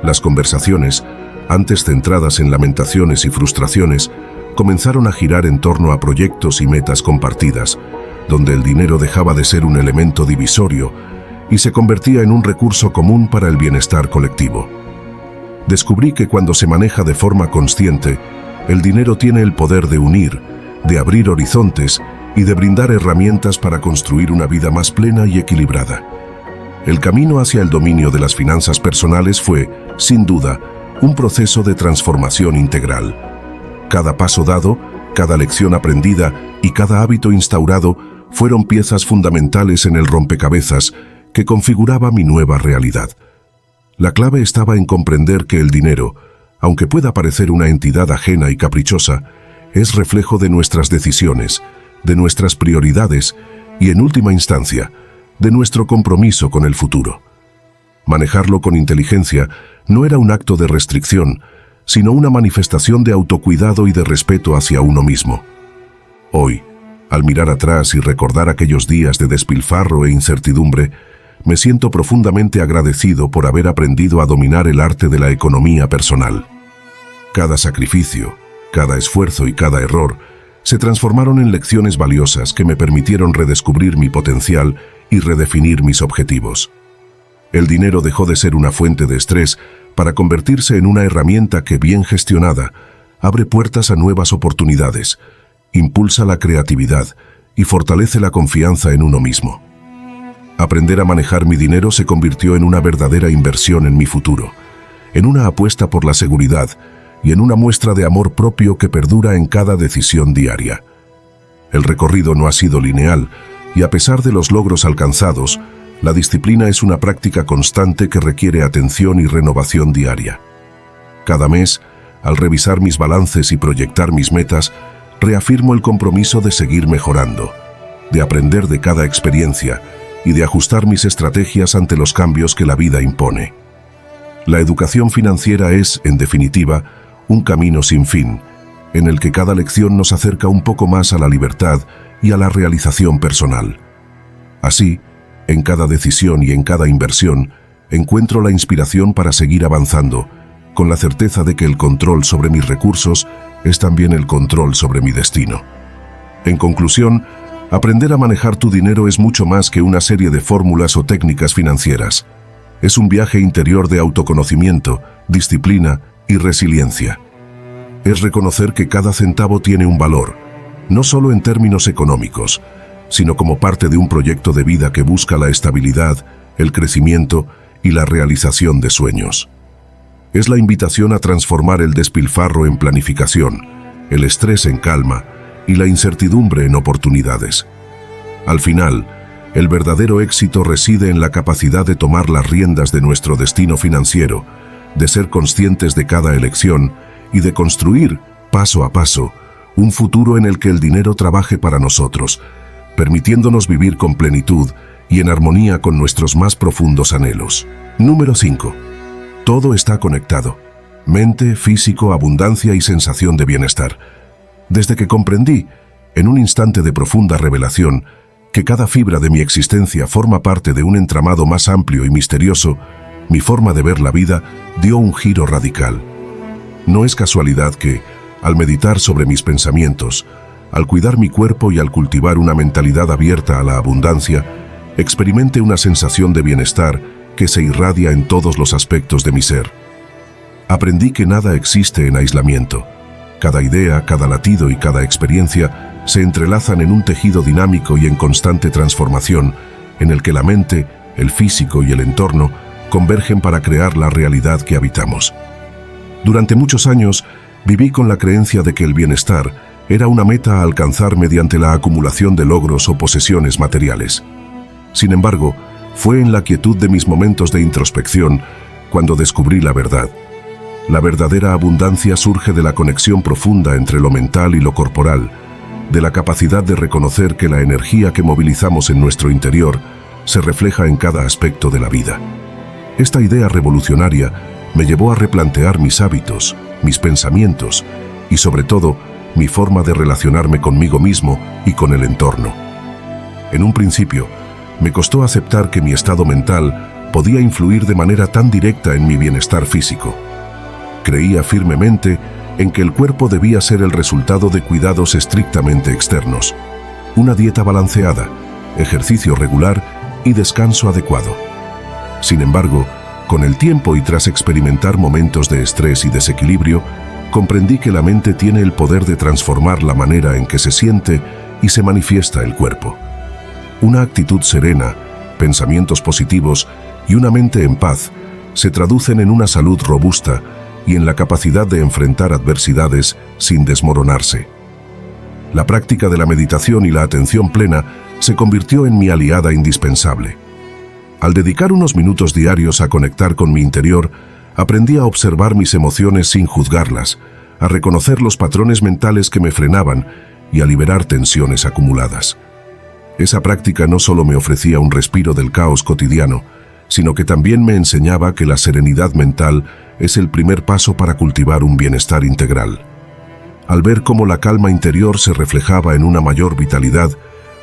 Las conversaciones, antes centradas en lamentaciones y frustraciones, comenzaron a girar en torno a proyectos y metas compartidas, donde el dinero dejaba de ser un elemento divisorio y se convertía en un recurso común para el bienestar colectivo. Descubrí que cuando se maneja de forma consciente, el dinero tiene el poder de unir, de abrir horizontes y de brindar herramientas para construir una vida más plena y equilibrada. El camino hacia el dominio de las finanzas personales fue, sin duda, un proceso de transformación integral. Cada paso dado, cada lección aprendida y cada hábito instaurado fueron piezas fundamentales en el rompecabezas que configuraba mi nueva realidad. La clave estaba en comprender que el dinero, aunque pueda parecer una entidad ajena y caprichosa, es reflejo de nuestras decisiones, de nuestras prioridades y, en última instancia, de nuestro compromiso con el futuro. Manejarlo con inteligencia no era un acto de restricción, sino una manifestación de autocuidado y de respeto hacia uno mismo. Hoy, al mirar atrás y recordar aquellos días de despilfarro e incertidumbre, me siento profundamente agradecido por haber aprendido a dominar el arte de la economía personal. Cada sacrificio, cada esfuerzo y cada error se transformaron en lecciones valiosas que me permitieron redescubrir mi potencial y redefinir mis objetivos. El dinero dejó de ser una fuente de estrés para convertirse en una herramienta que, bien gestionada, abre puertas a nuevas oportunidades, impulsa la creatividad y fortalece la confianza en uno mismo. Aprender a manejar mi dinero se convirtió en una verdadera inversión en mi futuro, en una apuesta por la seguridad y en una muestra de amor propio que perdura en cada decisión diaria. El recorrido no ha sido lineal y, a pesar de los logros alcanzados, la disciplina es una práctica constante que requiere atención y renovación diaria. Cada mes, al revisar mis balances y proyectar mis metas, reafirmo el compromiso de seguir mejorando, de aprender de cada experiencia y de ajustar mis estrategias ante los cambios que la vida impone. La educación financiera es, en definitiva, un camino sin fin, en el que cada lección nos acerca un poco más a la libertad y a la realización personal. Así, en cada decisión y en cada inversión, encuentro la inspiración para seguir avanzando, con la certeza de que el control sobre mis recursos es también el control sobre mi destino. En conclusión, aprender a manejar tu dinero es mucho más que una serie de fórmulas o técnicas financieras. Es un viaje interior de autoconocimiento, disciplina y resiliencia. Es reconocer que cada centavo tiene un valor, no solo en términos económicos, sino como parte de un proyecto de vida que busca la estabilidad, el crecimiento y la realización de sueños. Es la invitación a transformar el despilfarro en planificación, el estrés en calma y la incertidumbre en oportunidades. Al final, el verdadero éxito reside en la capacidad de tomar las riendas de nuestro destino financiero, de ser conscientes de cada elección y de construir, paso a paso, un futuro en el que el dinero trabaje para nosotros, permitiéndonos vivir con plenitud y en armonía con nuestros más profundos anhelos. Número 5. Todo está conectado. Mente, físico, abundancia y sensación de bienestar. Desde que comprendí, en un instante de profunda revelación, que cada fibra de mi existencia forma parte de un entramado más amplio y misterioso, mi forma de ver la vida dio un giro radical. No es casualidad que, al meditar sobre mis pensamientos, al cuidar mi cuerpo y al cultivar una mentalidad abierta a la abundancia, experimente una sensación de bienestar que se irradia en todos los aspectos de mi ser. Aprendí que nada existe en aislamiento. Cada idea, cada latido y cada experiencia se entrelazan en un tejido dinámico y en constante transformación, en el que la mente, el físico y el entorno convergen para crear la realidad que habitamos. Durante muchos años, viví con la creencia de que el bienestar era una meta a alcanzar mediante la acumulación de logros o posesiones materiales. Sin embargo, fue en la quietud de mis momentos de introspección cuando descubrí la verdad. La verdadera abundancia surge de la conexión profunda entre lo mental y lo corporal, de la capacidad de reconocer que la energía que movilizamos en nuestro interior se refleja en cada aspecto de la vida. Esta idea revolucionaria me llevó a replantear mis hábitos, mis pensamientos y, sobre todo, mi forma de relacionarme conmigo mismo y con el entorno. En un principio, me costó aceptar que mi estado mental podía influir de manera tan directa en mi bienestar físico. Creía firmemente en que el cuerpo debía ser el resultado de cuidados estrictamente externos, una dieta balanceada, ejercicio regular y descanso adecuado. Sin embargo, con el tiempo y tras experimentar momentos de estrés y desequilibrio, comprendí que la mente tiene el poder de transformar la manera en que se siente y se manifiesta el cuerpo. Una actitud serena, pensamientos positivos y una mente en paz se traducen en una salud robusta y en la capacidad de enfrentar adversidades sin desmoronarse. La práctica de la meditación y la atención plena se convirtió en mi aliada indispensable. Al dedicar unos minutos diarios a conectar con mi interior, aprendí a observar mis emociones sin juzgarlas, a reconocer los patrones mentales que me frenaban y a liberar tensiones acumuladas. Esa práctica no solo me ofrecía un respiro del caos cotidiano, sino que también me enseñaba que la serenidad mental es el primer paso para cultivar un bienestar integral. Al ver cómo la calma interior se reflejaba en una mayor vitalidad,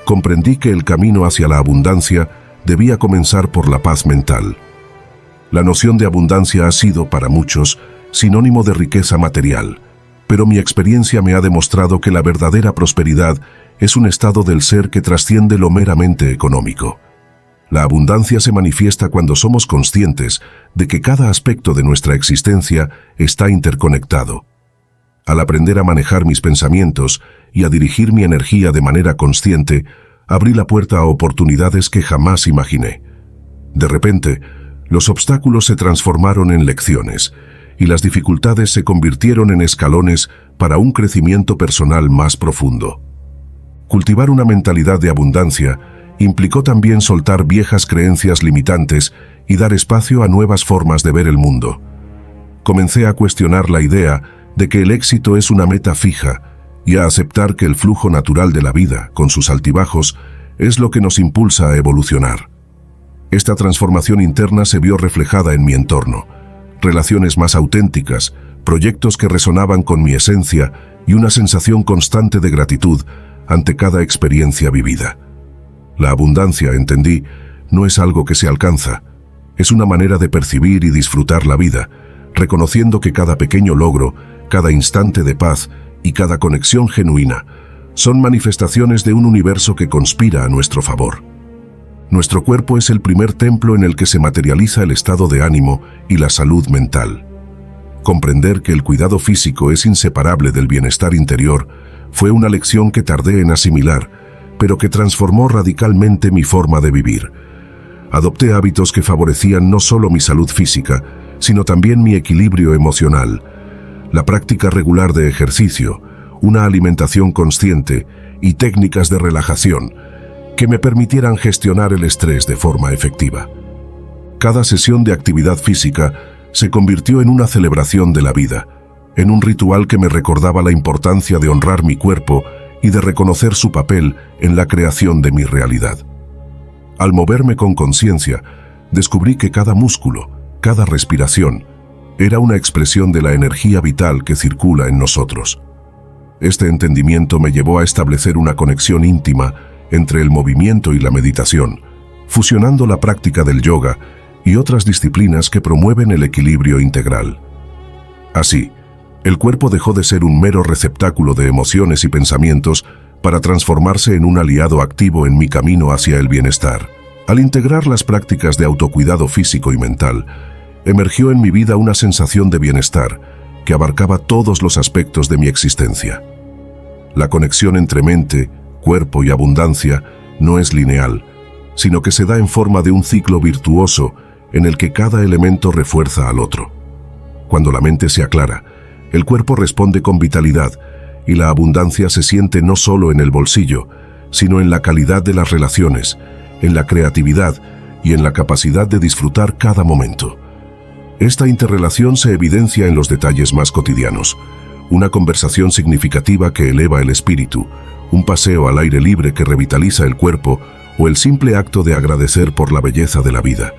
comprendí que el camino hacia la abundancia debía comenzar por la paz mental. La noción de abundancia ha sido, para muchos, sinónimo de riqueza material, pero mi experiencia me ha demostrado que la verdadera prosperidad es un estado del ser que trasciende lo meramente económico. La abundancia se manifiesta cuando somos conscientes de que cada aspecto de nuestra existencia está interconectado. Al aprender a manejar mis pensamientos y a dirigir mi energía de manera consciente, abrí la puerta a oportunidades que jamás imaginé. De repente, los obstáculos se transformaron en lecciones y las dificultades se convirtieron en escalones para un crecimiento personal más profundo. Cultivar una mentalidad de abundancia implicó también soltar viejas creencias limitantes y dar espacio a nuevas formas de ver el mundo. Comencé a cuestionar la idea de que el éxito es una meta fija y a aceptar que el flujo natural de la vida, con sus altibajos, es lo que nos impulsa a evolucionar. Esta transformación interna se vio reflejada en mi entorno: relaciones más auténticas, proyectos que resonaban con mi esencia y una sensación constante de gratitud ante cada experiencia vivida. La abundancia, entendí, no es algo que se alcanza, es una manera de percibir y disfrutar la vida, reconociendo que cada pequeño logro, cada instante de paz y cada conexión genuina son manifestaciones de un universo que conspira a nuestro favor. Nuestro cuerpo es el primer templo en el que se materializa el estado de ánimo y la salud mental. Comprender que el cuidado físico es inseparable del bienestar interior fue una lección que tardé en asimilar, pero que transformó radicalmente mi forma de vivir. Adopté hábitos que favorecían no solo mi salud física, sino también mi equilibrio emocional. La práctica regular de ejercicio, una alimentación consciente y técnicas de relajación que me permitieran gestionar el estrés de forma efectiva. Cada sesión de actividad física se convirtió en una celebración de la vida, en un ritual que me recordaba la importancia de honrar mi cuerpo y de reconocer su papel en la creación de mi realidad. Al moverme con conciencia, descubrí que cada músculo, cada respiración, era una expresión de la energía vital que circula en nosotros. Este entendimiento me llevó a establecer una conexión íntima entre el movimiento y la meditación, fusionando la práctica del yoga y otras disciplinas que promueven el equilibrio integral. Así, el cuerpo dejó de ser un mero receptáculo de emociones y pensamientos para transformarse en un aliado activo en mi camino hacia el bienestar. Al integrar las prácticas de autocuidado físico y mental, emergió en mi vida una sensación de bienestar que abarcaba todos los aspectos de mi existencia. La conexión entre mente, cuerpo y abundancia no es lineal, sino que se da en forma de un ciclo virtuoso en el que cada elemento refuerza al otro. Cuando la mente se aclara, el cuerpo responde con vitalidad y la abundancia se siente no solo en el bolsillo, sino en la calidad de las relaciones, en la creatividad y en la capacidad de disfrutar cada momento. Esta interrelación se evidencia en los detalles más cotidianos: una conversación significativa que eleva el espíritu, un paseo al aire libre que revitaliza el cuerpo o el simple acto de agradecer por la belleza de la vida.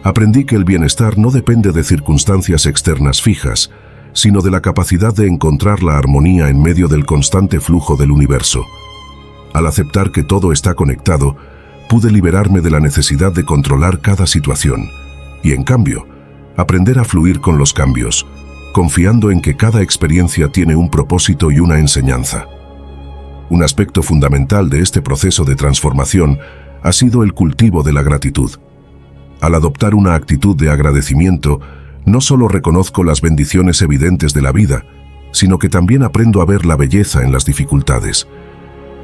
Aprendí que el bienestar no depende de circunstancias externas fijas, sino de la capacidad de encontrar la armonía en medio del constante flujo del universo. Al aceptar que todo está conectado, pude liberarme de la necesidad de controlar cada situación y, en cambio, aprender a fluir con los cambios, confiando en que cada experiencia tiene un propósito y una enseñanza. Un aspecto fundamental de este proceso de transformación ha sido el cultivo de la gratitud. Al adoptar una actitud de agradecimiento, no solo reconozco las bendiciones evidentes de la vida, sino que también aprendo a ver la belleza en las dificultades.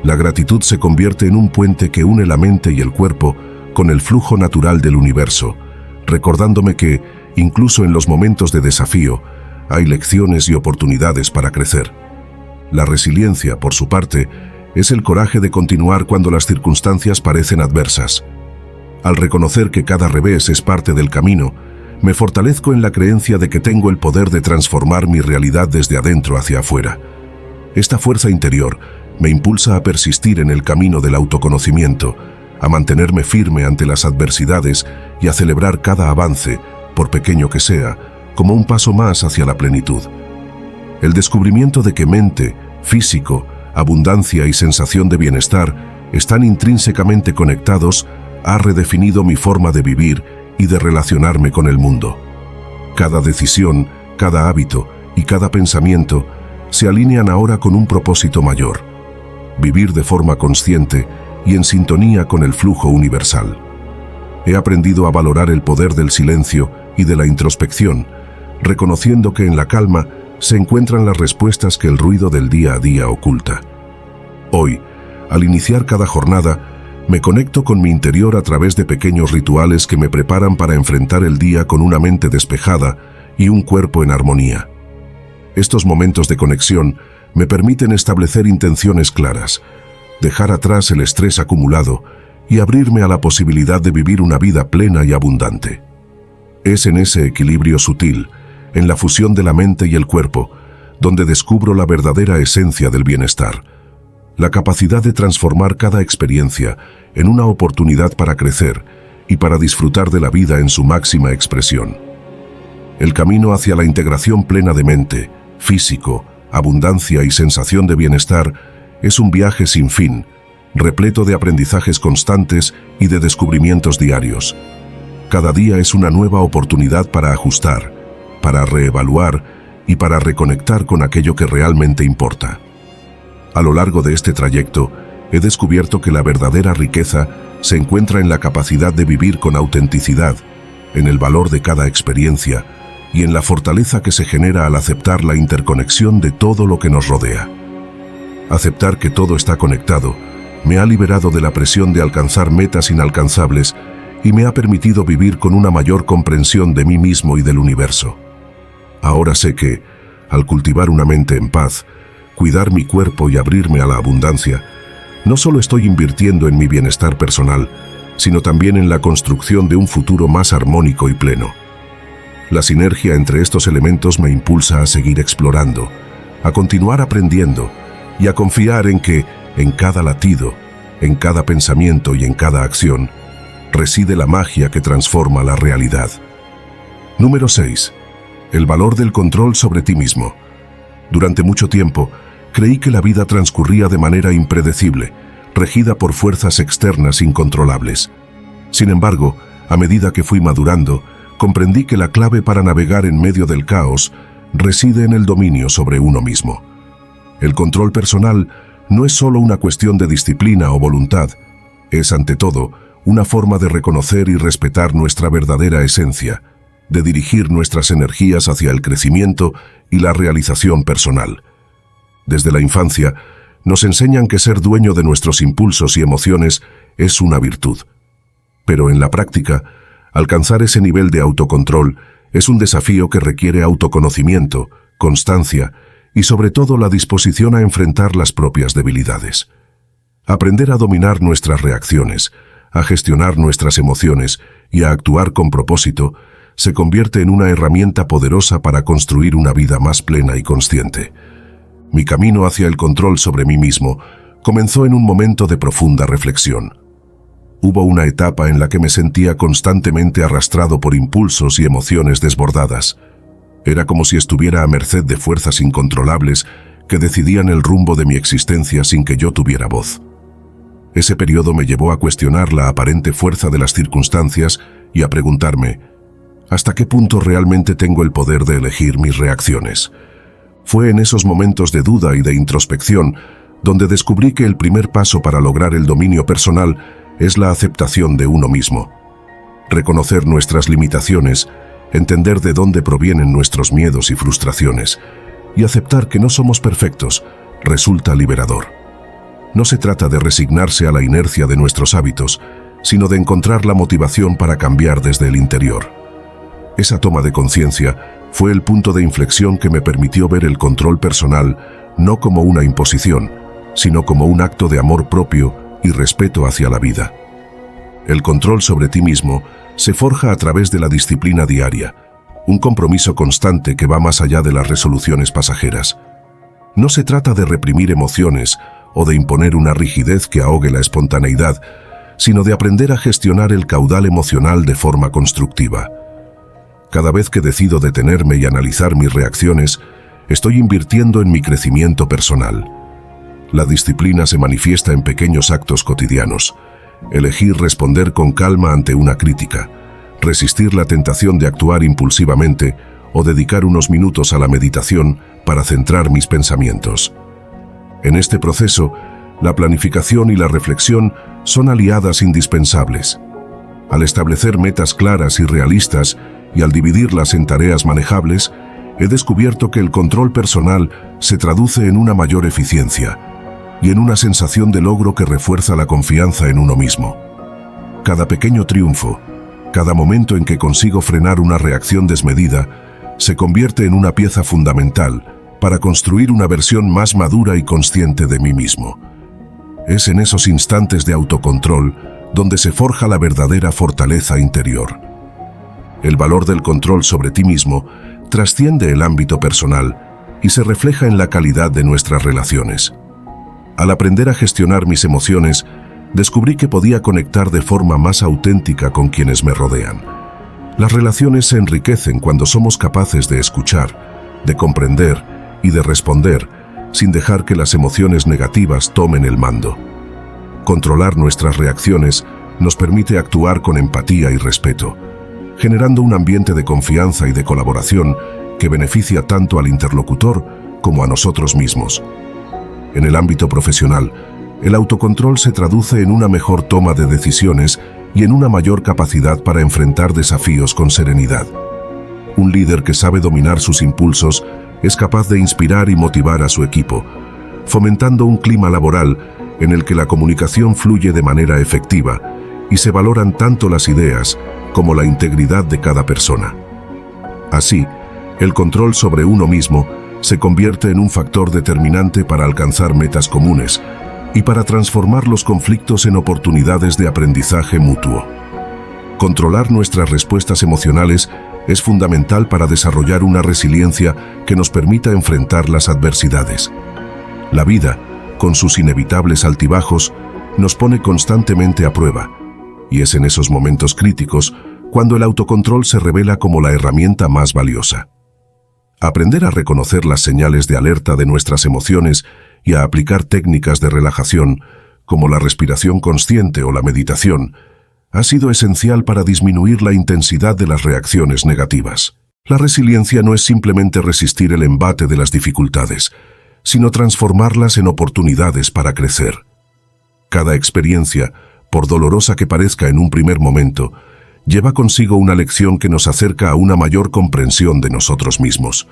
La gratitud se convierte en un puente que une la mente y el cuerpo con el flujo natural del universo, recordándome que, incluso en los momentos de desafío, hay lecciones y oportunidades para crecer. La resiliencia, por su parte, es el coraje de continuar cuando las circunstancias parecen adversas. Al reconocer que cada revés es parte del camino, me fortalezco en la creencia de que tengo el poder de transformar mi realidad desde adentro hacia afuera. Esta fuerza interior me impulsa a persistir en el camino del autoconocimiento, a mantenerme firme ante las adversidades y a celebrar cada avance, por pequeño que sea, como un paso más hacia la plenitud. El descubrimiento de que mente, físico, abundancia y sensación de bienestar están intrínsecamente conectados ha redefinido mi forma de vivir y de relacionarme con el mundo. Cada decisión, cada hábito y cada pensamiento se alinean ahora con un propósito mayor: vivir de forma consciente y en sintonía con el flujo universal. He aprendido a valorar el poder del silencio y de la introspección, reconociendo que en la calma se encuentran las respuestas que el ruido del día a día oculta. Hoy, al iniciar cada jornada, me conecto con mi interior a través de pequeños rituales que me preparan para enfrentar el día con una mente despejada y un cuerpo en armonía. Estos momentos de conexión me permiten establecer intenciones claras, dejar atrás el estrés acumulado y abrirme a la posibilidad de vivir una vida plena y abundante. Es en ese equilibrio sutil, en la fusión de la mente y el cuerpo, donde descubro la verdadera esencia del bienestar: la capacidad de transformar cada experiencia en una oportunidad para crecer y para disfrutar de la vida en su máxima expresión. El camino hacia la integración plena de mente, físico, abundancia y sensación de bienestar es un viaje sin fin, repleto de aprendizajes constantes y de descubrimientos diarios. Cada día es una nueva oportunidad para ajustar, para reevaluar y para reconectar con aquello que realmente importa. A lo largo de este trayecto, he descubierto que la verdadera riqueza se encuentra en la capacidad de vivir con autenticidad, en el valor de cada experiencia y en la fortaleza que se genera al aceptar la interconexión de todo lo que nos rodea. Aceptar que todo está conectado me ha liberado de la presión de alcanzar metas inalcanzables y me ha permitido vivir con una mayor comprensión de mí mismo y del universo. Ahora sé que, al cultivar una mente en paz, cuidar mi cuerpo y abrirme a la abundancia, no solo estoy invirtiendo en mi bienestar personal, sino también en la construcción de un futuro más armónico y pleno. La sinergia entre estos elementos me impulsa a seguir explorando, a continuar aprendiendo y a confiar en que, en cada latido, en cada pensamiento y en cada acción, reside la magia que transforma la realidad. Número 6. El valor del control sobre ti mismo. Durante mucho tiempo, creí que la vida transcurría de manera impredecible, regida por fuerzas externas incontrolables. Sin embargo, a medida que fui madurando, comprendí que la clave para navegar en medio del caos reside en el dominio sobre uno mismo. El control personal no es solo una cuestión de disciplina o voluntad, es ante todo una forma de reconocer y respetar nuestra verdadera esencia, de dirigir nuestras energías hacia el crecimiento y la realización personal. Desde la infancia, nos enseñan que ser dueño de nuestros impulsos y emociones es una virtud. Pero en la práctica, alcanzar ese nivel de autocontrol es un desafío que requiere autoconocimiento, constancia y sobre todo la disposición a enfrentar las propias debilidades. Aprender a dominar nuestras reacciones, a gestionar nuestras emociones y a actuar con propósito se convierte en una herramienta poderosa para construir una vida más plena y consciente. Mi camino hacia el control sobre mí mismo comenzó en un momento de profunda reflexión. Hubo una etapa en la que me sentía constantemente arrastrado por impulsos y emociones desbordadas. Era como si estuviera a merced de fuerzas incontrolables que decidían el rumbo de mi existencia sin que yo tuviera voz. Ese periodo me llevó a cuestionar la aparente fuerza de las circunstancias y a preguntarme, ¿hasta qué punto realmente tengo el poder de elegir mis reacciones? Fue en esos momentos de duda y de introspección donde descubrí que el primer paso para lograr el dominio personal es la aceptación de uno mismo. Reconocer nuestras limitaciones, entender de dónde provienen nuestros miedos y frustraciones, y aceptar que no somos perfectos, resulta liberador. No se trata de resignarse a la inercia de nuestros hábitos, sino de encontrar la motivación para cambiar desde el interior. Esa toma de conciencia fue el punto de inflexión que me permitió ver el control personal no como una imposición, sino como un acto de amor propio y respeto hacia la vida. El control sobre ti mismo se forja a través de la disciplina diaria, un compromiso constante que va más allá de las resoluciones pasajeras. No se trata de reprimir emociones o de imponer una rigidez que ahogue la espontaneidad, sino de aprender a gestionar el caudal emocional de forma constructiva. Cada vez que decido detenerme y analizar mis reacciones, estoy invirtiendo en mi crecimiento personal. La disciplina se manifiesta en pequeños actos cotidianos. Elegir responder con calma ante una crítica, resistir la tentación de actuar impulsivamente o dedicar unos minutos a la meditación para centrar mis pensamientos. En este proceso, la planificación y la reflexión son aliadas indispensables. Al establecer metas claras y realistas y al dividirlas en tareas manejables, he descubierto que el control personal se traduce en una mayor eficiencia y en una sensación de logro que refuerza la confianza en uno mismo. Cada pequeño triunfo, cada momento en que consigo frenar una reacción desmedida, se convierte en una pieza fundamental para construir una versión más madura y consciente de mí mismo. Es en esos instantes de autocontrol donde se forja la verdadera fortaleza interior. El valor del control sobre ti mismo trasciende el ámbito personal y se refleja en la calidad de nuestras relaciones. Al aprender a gestionar mis emociones, descubrí que podía conectar de forma más auténtica con quienes me rodean. Las relaciones se enriquecen cuando somos capaces de escuchar, de comprender y de responder sin dejar que las emociones negativas tomen el mando. Controlar nuestras reacciones nos permite actuar con empatía y respeto, generando un ambiente de confianza y de colaboración que beneficia tanto al interlocutor como a nosotros mismos. En el ámbito profesional, el autocontrol se traduce en una mejor toma de decisiones y en una mayor capacidad para enfrentar desafíos con serenidad. Un líder que sabe dominar sus impulsos es capaz de inspirar y motivar a su equipo, fomentando un clima laboral en el que la comunicación fluye de manera efectiva y se valoran tanto las ideas como la integridad de cada persona. Así, el control sobre uno mismo se convierte en un factor determinante para alcanzar metas comunes y para transformar los conflictos en oportunidades de aprendizaje mutuo. Controlar nuestras respuestas emocionales es fundamental para desarrollar una resiliencia que nos permita enfrentar las adversidades. La vida, con sus inevitables altibajos, nos pone constantemente a prueba, y es en esos momentos críticos cuando el autocontrol se revela como la herramienta más valiosa. Aprender a reconocer las señales de alerta de nuestras emociones y a aplicar técnicas de relajación, como la respiración consciente o la meditación, ha sido esencial para disminuir la intensidad de las reacciones negativas. La resiliencia no es simplemente resistir el embate de las dificultades, sino transformarlas en oportunidades para crecer. Cada experiencia, por dolorosa que parezca en un primer momento, lleva consigo una lección que nos acerca a una mayor comprensión de nosotros mismos.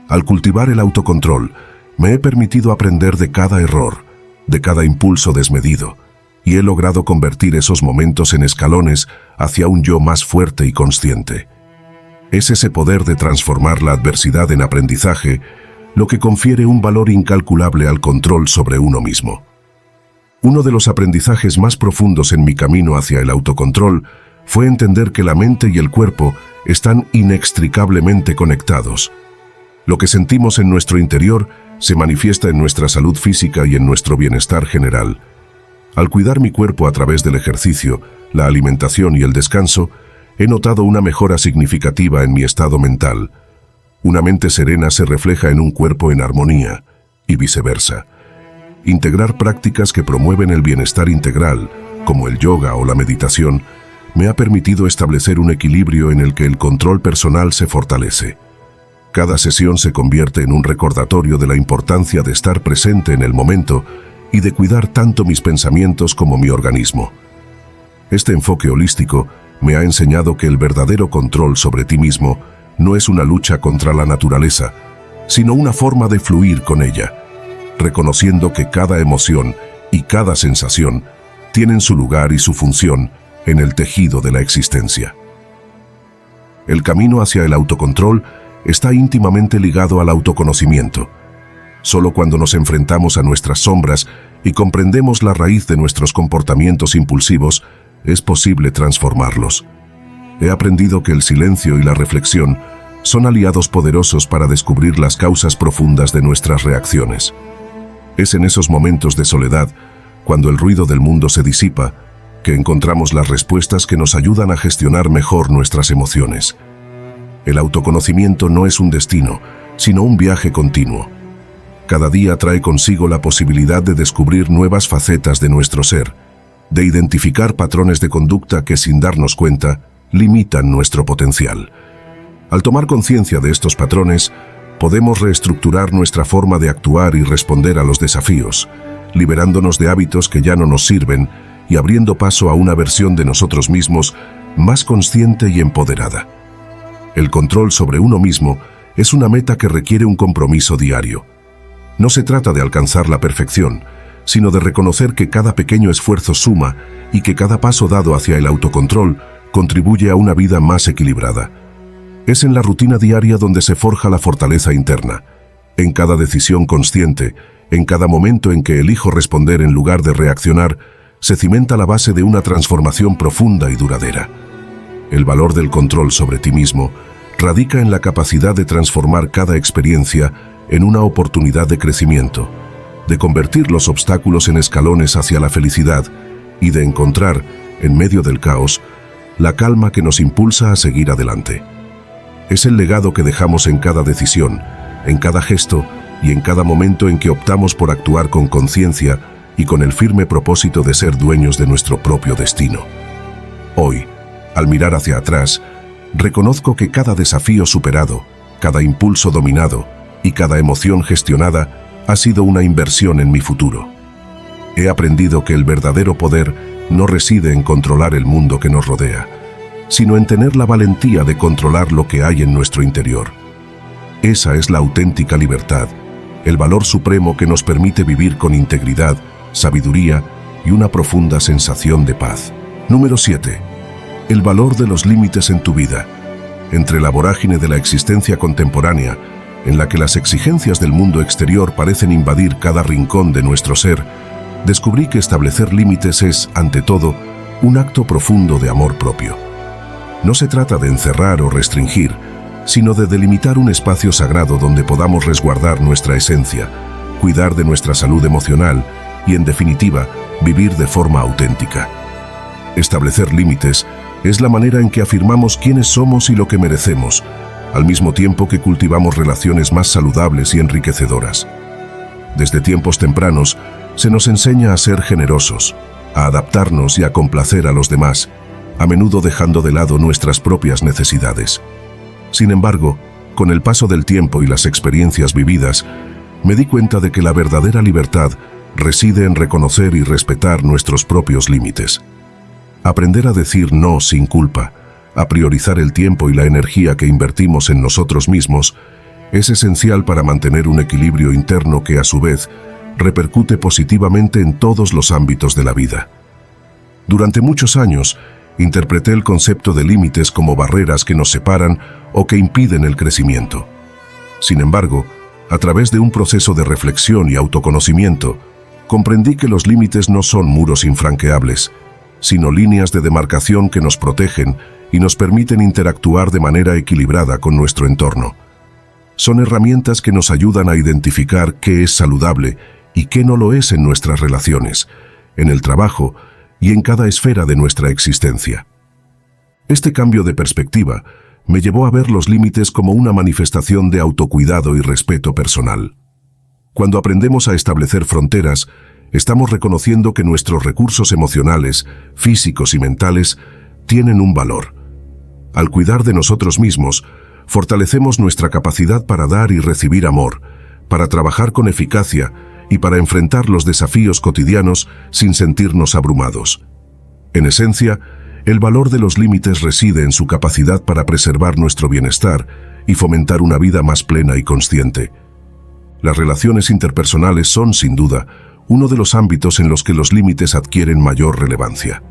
Al cultivar el autocontrol, me he permitido aprender de cada error, de cada impulso desmedido, y he logrado convertir esos momentos en escalones hacia un yo más fuerte y consciente. Es ese poder de transformar la adversidad en aprendizaje lo que confiere un valor incalculable al control sobre uno mismo. Uno de los aprendizajes más profundos en mi camino hacia el autocontrol fue entender que la mente y el cuerpo están inextricablemente conectados. Lo que sentimos en nuestro interior se manifiesta en nuestra salud física y en nuestro bienestar general. Al cuidar mi cuerpo a través del ejercicio, la alimentación y el descanso, he notado una mejora significativa en mi estado mental. Una mente serena se refleja en un cuerpo en armonía, y viceversa. Integrar prácticas que promueven el bienestar integral, como el yoga o la meditación, me ha permitido establecer un equilibrio en el que el control personal se fortalece. Cada sesión se convierte en un recordatorio de la importancia de estar presente en el momento y de cuidar tanto mis pensamientos como mi organismo. Este enfoque holístico me ha enseñado que el verdadero control sobre ti mismo no es una lucha contra la naturaleza, sino una forma de fluir con ella, reconociendo que cada emoción y cada sensación tienen su lugar y su función en el tejido de la existencia. El camino hacia el autocontrol está íntimamente ligado al autoconocimiento. Solo cuando nos enfrentamos a nuestras sombras y comprendemos la raíz de nuestros comportamientos impulsivos, es posible transformarlos. He aprendido que el silencio y la reflexión son aliados poderosos para descubrir las causas profundas de nuestras reacciones. Es en esos momentos de soledad, cuando el ruido del mundo se disipa, que encontramos las respuestas que nos ayudan a gestionar mejor nuestras emociones. El autoconocimiento no es un destino, sino un viaje continuo. Cada día trae consigo la posibilidad de descubrir nuevas facetas de nuestro ser, de identificar patrones de conducta que, sin darnos cuenta, limitan nuestro potencial. Al tomar conciencia de estos patrones, podemos reestructurar nuestra forma de actuar y responder a los desafíos, liberándonos de hábitos que ya no nos sirven y abriendo paso a una versión de nosotros mismos más consciente y empoderada. El control sobre uno mismo es una meta que requiere un compromiso diario. No se trata de alcanzar la perfección, sino de reconocer que cada pequeño esfuerzo suma y que cada paso dado hacia el autocontrol contribuye a una vida más equilibrada. Es en la rutina diaria donde se forja la fortaleza interna, en cada decisión consciente, en cada momento en que elijo responder en lugar de reaccionar, se cimenta la base de una transformación profunda y duradera. El valor del control sobre ti mismo radica en la capacidad de transformar cada experiencia en una oportunidad de crecimiento, de convertir los obstáculos en escalones hacia la felicidad y de encontrar, en medio del caos, la calma que nos impulsa a seguir adelante. Es el legado que dejamos en cada decisión, en cada gesto y en cada momento en que optamos por actuar con conciencia y con el firme propósito de ser dueños de nuestro propio destino. Hoy, al mirar hacia atrás, reconozco que cada desafío superado, cada impulso dominado y cada emoción gestionada ha sido una inversión en mi futuro. He aprendido que el verdadero poder no reside en controlar el mundo que nos rodea, sino en tener la valentía de controlar lo que hay en nuestro interior. Esa es la auténtica libertad, el valor supremo que nos permite vivir con integridad, sabiduría y una profunda sensación de paz. Número 7. El valor de los límites en tu vida. Entre la vorágine de la existencia contemporánea, en la que las exigencias del mundo exterior parecen invadir cada rincón de nuestro ser, descubrí que establecer límites es, ante todo, un acto profundo de amor propio. No se trata de encerrar o restringir, sino de delimitar un espacio sagrado donde podamos resguardar nuestra esencia, cuidar de nuestra salud emocional y, en definitiva, vivir de forma auténtica. Establecer límites es la manera en que afirmamos quiénes somos y lo que merecemos, al mismo tiempo que cultivamos relaciones más saludables y enriquecedoras. Desde tiempos tempranos, se nos enseña a ser generosos, a adaptarnos y a complacer a los demás, a menudo dejando de lado nuestras propias necesidades. Sin embargo, con el paso del tiempo y las experiencias vividas, me di cuenta de que la verdadera libertad reside en reconocer y respetar nuestros propios límites. Aprender a decir no sin culpa, a priorizar el tiempo y la energía que invertimos en nosotros mismos, es esencial para mantener un equilibrio interno que, a su vez, repercute positivamente en todos los ámbitos de la vida. Durante muchos años, interpreté el concepto de límites como barreras que nos separan o que impiden el crecimiento. Sin embargo, a través de un proceso de reflexión y autoconocimiento, comprendí que los límites no son muros infranqueables, sino líneas de demarcación que nos protegen y nos permiten interactuar de manera equilibrada con nuestro entorno. Son herramientas que nos ayudan a identificar qué es saludable y qué no lo es en nuestras relaciones, en el trabajo y en cada esfera de nuestra existencia. Este cambio de perspectiva me llevó a ver los límites como una manifestación de autocuidado y respeto personal. Cuando aprendemos a establecer fronteras, estamos reconociendo que nuestros recursos emocionales, físicos y mentales tienen un valor. Al cuidar de nosotros mismos, fortalecemos nuestra capacidad para dar y recibir amor, para trabajar con eficacia y para enfrentar los desafíos cotidianos sin sentirnos abrumados. En esencia, el valor de los límites reside en su capacidad para preservar nuestro bienestar y fomentar una vida más plena y consciente. Las relaciones interpersonales son, sin duda, uno de los ámbitos en los que los límites adquieren mayor relevancia.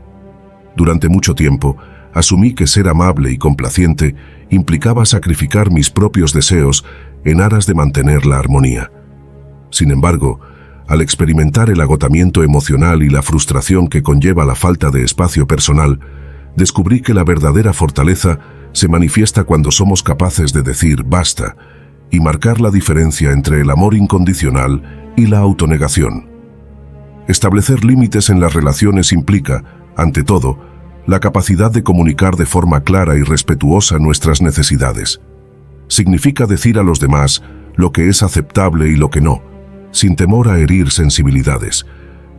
Durante mucho tiempo, asumí que ser amable y complaciente implicaba sacrificar mis propios deseos en aras de mantener la armonía. Sin embargo, al experimentar el agotamiento emocional y la frustración que conlleva la falta de espacio personal, descubrí que la verdadera fortaleza se manifiesta cuando somos capaces de decir basta y marcar la diferencia entre el amor incondicional y la autonegación. Establecer límites en las relaciones implica, ante todo, la capacidad de comunicar de forma clara y respetuosa nuestras necesidades. Significa decir a los demás lo que es aceptable y lo que no, sin temor a herir sensibilidades,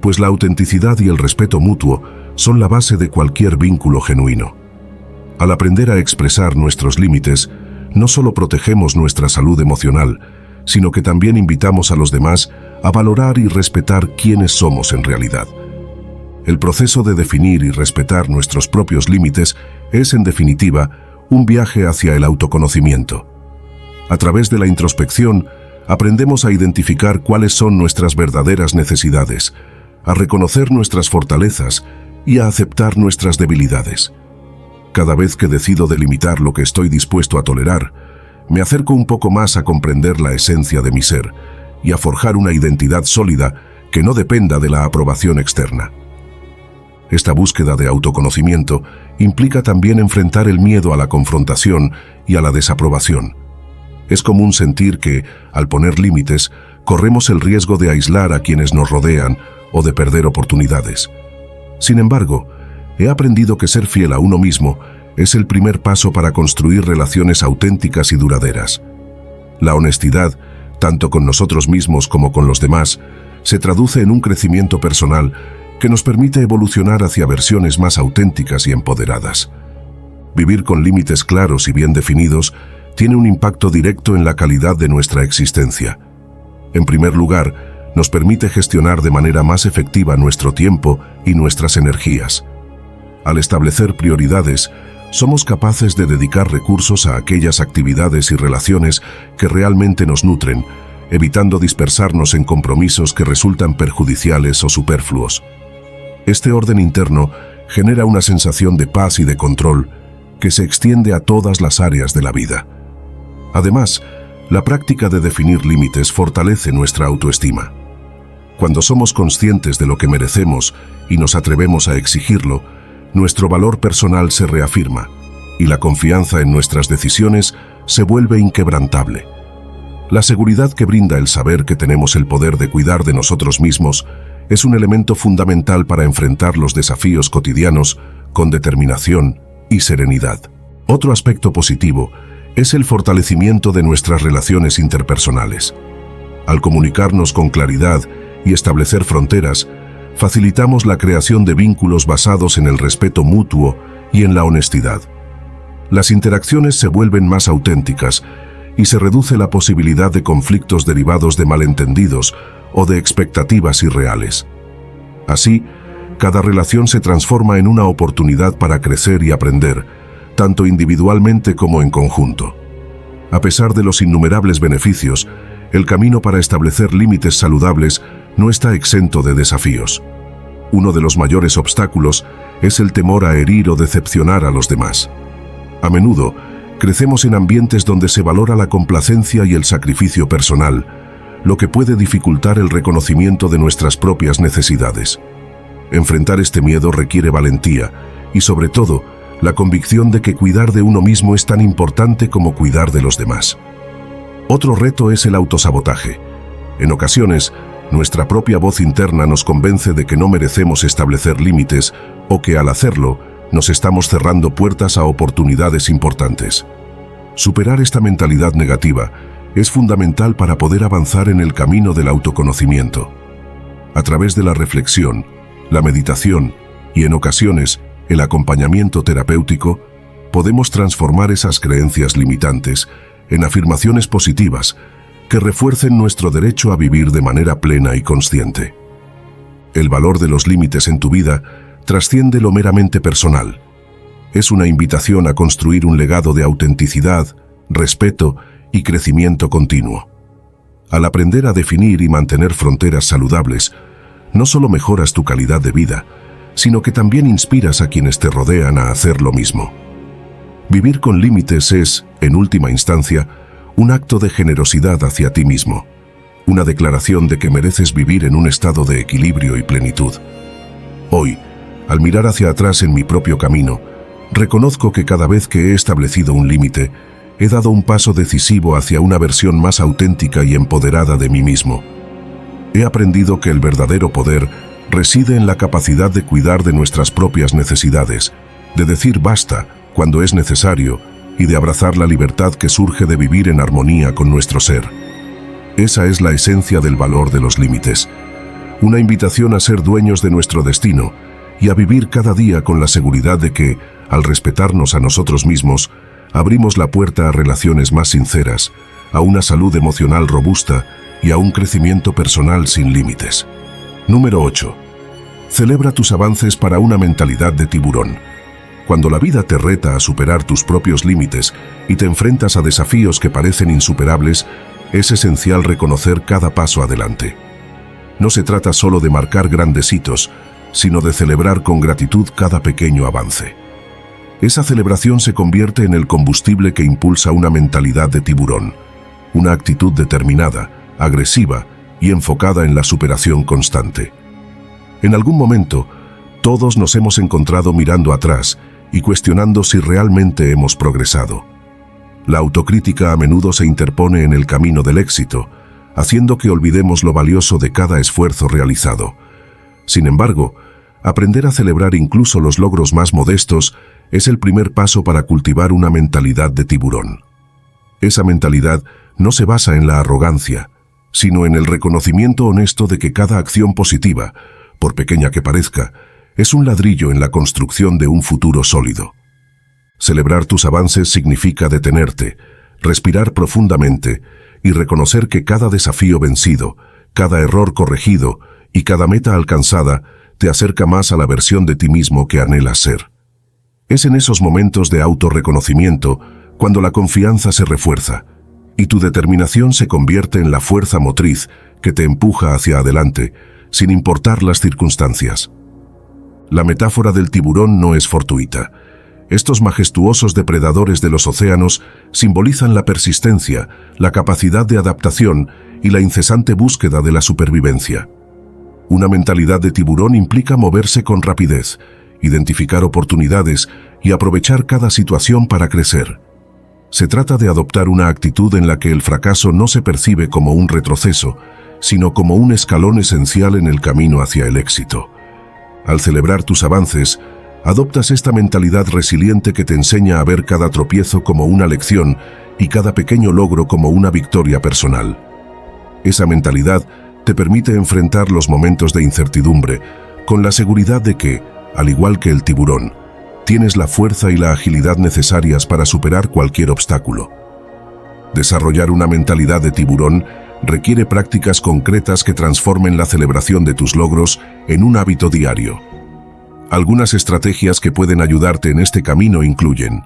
pues la autenticidad y el respeto mutuo son la base de cualquier vínculo genuino. Al aprender a expresar nuestros límites, no solo protegemos nuestra salud emocional, sino que también invitamos a los demás a valorar y respetar quiénes somos en realidad. El proceso de definir y respetar nuestros propios límites es, en definitiva, un viaje hacia el autoconocimiento. A través de la introspección, aprendemos a identificar cuáles son nuestras verdaderas necesidades, a reconocer nuestras fortalezas y a aceptar nuestras debilidades. Cada vez que decido delimitar lo que estoy dispuesto a tolerar, me acerco un poco más a comprender la esencia de mi ser y a forjar una identidad sólida que no dependa de la aprobación externa. Esta búsqueda de autoconocimiento implica también enfrentar el miedo a la confrontación y a la desaprobación. Es común sentir que, al poner límites, corremos el riesgo de aislar a quienes nos rodean o de perder oportunidades. Sin embargo, he aprendido que ser fiel a uno mismo es el primer paso para construir relaciones auténticas y duraderas. La honestidad, tanto con nosotros mismos como con los demás, se traduce en un crecimiento personal que nos permite evolucionar hacia versiones más auténticas y empoderadas. Vivir con límites claros y bien definidos tiene un impacto directo en la calidad de nuestra existencia. En primer lugar, nos permite gestionar de manera más efectiva nuestro tiempo y nuestras energías. Al establecer prioridades, somos capaces de dedicar recursos a aquellas actividades y relaciones que realmente nos nutren, evitando dispersarnos en compromisos que resultan perjudiciales o superfluos. Este orden interno genera una sensación de paz y de control que se extiende a todas las áreas de la vida. Además, la práctica de definir límites fortalece nuestra autoestima. Cuando somos conscientes de lo que merecemos y nos atrevemos a exigirlo, nuestro valor personal se reafirma y la confianza en nuestras decisiones se vuelve inquebrantable. La seguridad que brinda el saber que tenemos el poder de cuidar de nosotros mismos es un elemento fundamental para enfrentar los desafíos cotidianos con determinación y serenidad. Otro aspecto positivo es el fortalecimiento de nuestras relaciones interpersonales. Al comunicarnos con claridad y establecer fronteras, facilitamos la creación de vínculos basados en el respeto mutuo y en la honestidad. Las interacciones se vuelven más auténticas y se reduce la posibilidad de conflictos derivados de malentendidos o de expectativas irreales. Así, cada relación se transforma en una oportunidad para crecer y aprender, tanto individualmente como en conjunto. A pesar de los innumerables beneficios, el camino para establecer límites saludables no está exento de desafíos. Uno de los mayores obstáculos es el temor a herir o decepcionar a los demás. A menudo, crecemos en ambientes donde se valora la complacencia y el sacrificio personal, lo que puede dificultar el reconocimiento de nuestras propias necesidades. Enfrentar este miedo requiere valentía y, sobre todo, la convicción de que cuidar de uno mismo es tan importante como cuidar de los demás. Otro reto es el autosabotaje. En ocasiones, nuestra propia voz interna nos convence de que no merecemos establecer límites o que al hacerlo, nos estamos cerrando puertas a oportunidades importantes. Superar esta mentalidad negativa es fundamental para poder avanzar en el camino del autoconocimiento. A través de la reflexión, la meditación y en ocasiones el acompañamiento terapéutico, podemos transformar esas creencias limitantes en afirmaciones positivas que refuercen nuestro derecho a vivir de manera plena y consciente. El valor de los límites en tu vida trasciende lo meramente personal. Es una invitación a construir un legado de autenticidad, respeto y crecimiento continuo. Al aprender a definir y mantener fronteras saludables, no solo mejoras tu calidad de vida, sino que también inspiras a quienes te rodean a hacer lo mismo. Vivir con límites es, en última instancia, un acto de generosidad hacia ti mismo, una declaración de que mereces vivir en un estado de equilibrio y plenitud. Hoy, al mirar hacia atrás en mi propio camino, reconozco que cada vez que he establecido un límite, he dado un paso decisivo hacia una versión más auténtica y empoderada de mí mismo. He aprendido que el verdadero poder reside en la capacidad de cuidar de nuestras propias necesidades, de decir basta cuando es necesario y de abrazar la libertad que surge de vivir en armonía con nuestro ser. Esa es la esencia del valor de los límites, una invitación a ser dueños de nuestro destino y a vivir cada día con la seguridad de que, al respetarnos a nosotros mismos, abrimos la puerta a relaciones más sinceras, a una salud emocional robusta y a un crecimiento personal sin límites. Número 8. Celebra tus avances para una mentalidad de tiburón. Cuando la vida te reta a superar tus propios límites y te enfrentas a desafíos que parecen insuperables, es esencial reconocer cada paso adelante. No se trata solo de marcar grandes hitos, sino de celebrar con gratitud cada pequeño avance. Esa celebración se convierte en el combustible que impulsa una mentalidad de tiburón, una actitud determinada, agresiva y enfocada en la superación constante. En algún momento, todos nos hemos encontrado mirando atrás y cuestionando si realmente hemos progresado. La autocrítica a menudo se interpone en el camino del éxito, haciendo que olvidemos lo valioso de cada esfuerzo realizado. Sin embargo, aprender a celebrar incluso los logros más modestos es el primer paso para cultivar una mentalidad de tiburón. Esa mentalidad no se basa en la arrogancia, sino en el reconocimiento honesto de que cada acción positiva, por pequeña que parezca, es un ladrillo en la construcción de un futuro sólido. Celebrar tus avances significa detenerte, respirar profundamente y reconocer que cada desafío vencido, cada error corregido y cada meta alcanzada te acerca más a la versión de ti mismo que anhelas ser. Es en esos momentos de autorreconocimiento cuando la confianza se refuerza y tu determinación se convierte en la fuerza motriz que te empuja hacia adelante, sin importar las circunstancias. La metáfora del tiburón no es fortuita. Estos majestuosos depredadores de los océanos simbolizan la persistencia, la capacidad de adaptación y la incesante búsqueda de la supervivencia. Una mentalidad de tiburón implica moverse con rapidez, identificar oportunidades y aprovechar cada situación para crecer. Se trata de adoptar una actitud en la que el fracaso no se percibe como un retroceso, sino como un escalón esencial en el camino hacia el éxito. Al celebrar tus avances, adoptas esta mentalidad resiliente que te enseña a ver cada tropiezo como una lección y cada pequeño logro como una victoria personal. Esa mentalidad te permite enfrentar los momentos de incertidumbre con la seguridad de que, al igual que el tiburón, tienes la fuerza y la agilidad necesarias para superar cualquier obstáculo. Desarrollar una mentalidad de tiburón requiere prácticas concretas que transformen la celebración de tus logros en un hábito diario. Algunas estrategias que pueden ayudarte en este camino incluyen: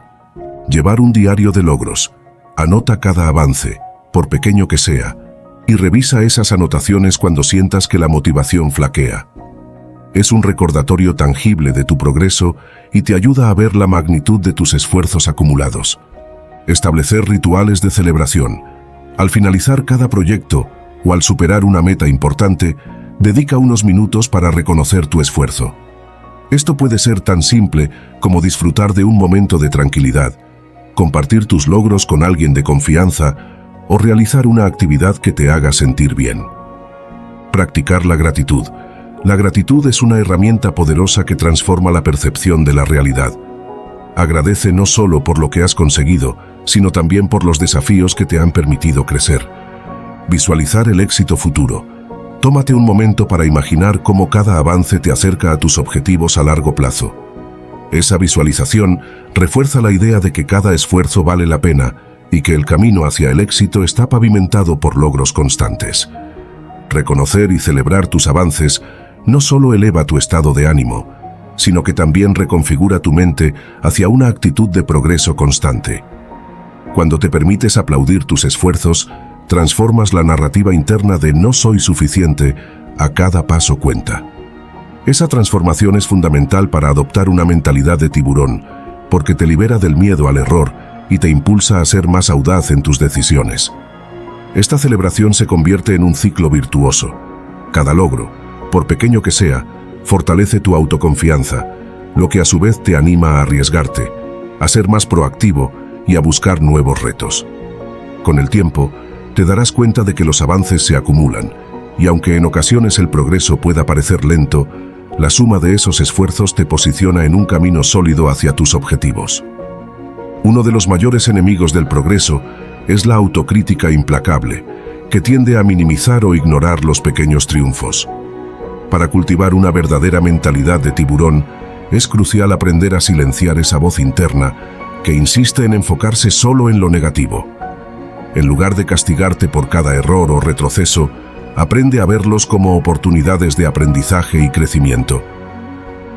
llevar un diario de logros. Anota cada avance, por pequeño que sea, y revisa esas anotaciones cuando sientas que la motivación flaquea. Es un recordatorio tangible de tu progreso y te ayuda a ver la magnitud de tus esfuerzos acumulados. Establecer rituales de celebración. Al finalizar cada proyecto o al superar una meta importante, dedica unos minutos para reconocer tu esfuerzo. Esto puede ser tan simple como disfrutar de un momento de tranquilidad, compartir tus logros con alguien de confianza o realizar una actividad que te haga sentir bien. Practicar la gratitud. La gratitud es una herramienta poderosa que transforma la percepción de la realidad. Agradece no solo por lo que has conseguido, sino también por los desafíos que te han permitido crecer. Visualizar el éxito futuro. Tómate un momento para imaginar cómo cada avance te acerca a tus objetivos a largo plazo. Esa visualización refuerza la idea de que cada esfuerzo vale la pena y que el camino hacia el éxito está pavimentado por logros constantes. Reconocer y celebrar tus avances no solo eleva tu estado de ánimo, sino que también reconfigura tu mente hacia una actitud de progreso constante. Cuando te permites aplaudir tus esfuerzos, transformas la narrativa interna de "no soy suficiente" a "cada paso cuenta". Esa transformación es fundamental para adoptar una mentalidad de tiburón, porque te libera del miedo al error y te impulsa a ser más audaz en tus decisiones. Esta celebración se convierte en un ciclo virtuoso. Cada logro, por pequeño que sea, fortalece tu autoconfianza, lo que a su vez te anima a arriesgarte, a ser más proactivo y a buscar nuevos retos. Con el tiempo, te darás cuenta de que los avances se acumulan, y aunque en ocasiones el progreso pueda parecer lento, la suma de esos esfuerzos te posiciona en un camino sólido hacia tus objetivos. Uno de los mayores enemigos del progreso es la autocrítica implacable, que tiende a minimizar o ignorar los pequeños triunfos. Para cultivar una verdadera mentalidad de tiburón, es crucial aprender a silenciar esa voz interna que insiste en enfocarse solo en lo negativo. En lugar de castigarte por cada error o retroceso, aprende a verlos como oportunidades de aprendizaje y crecimiento.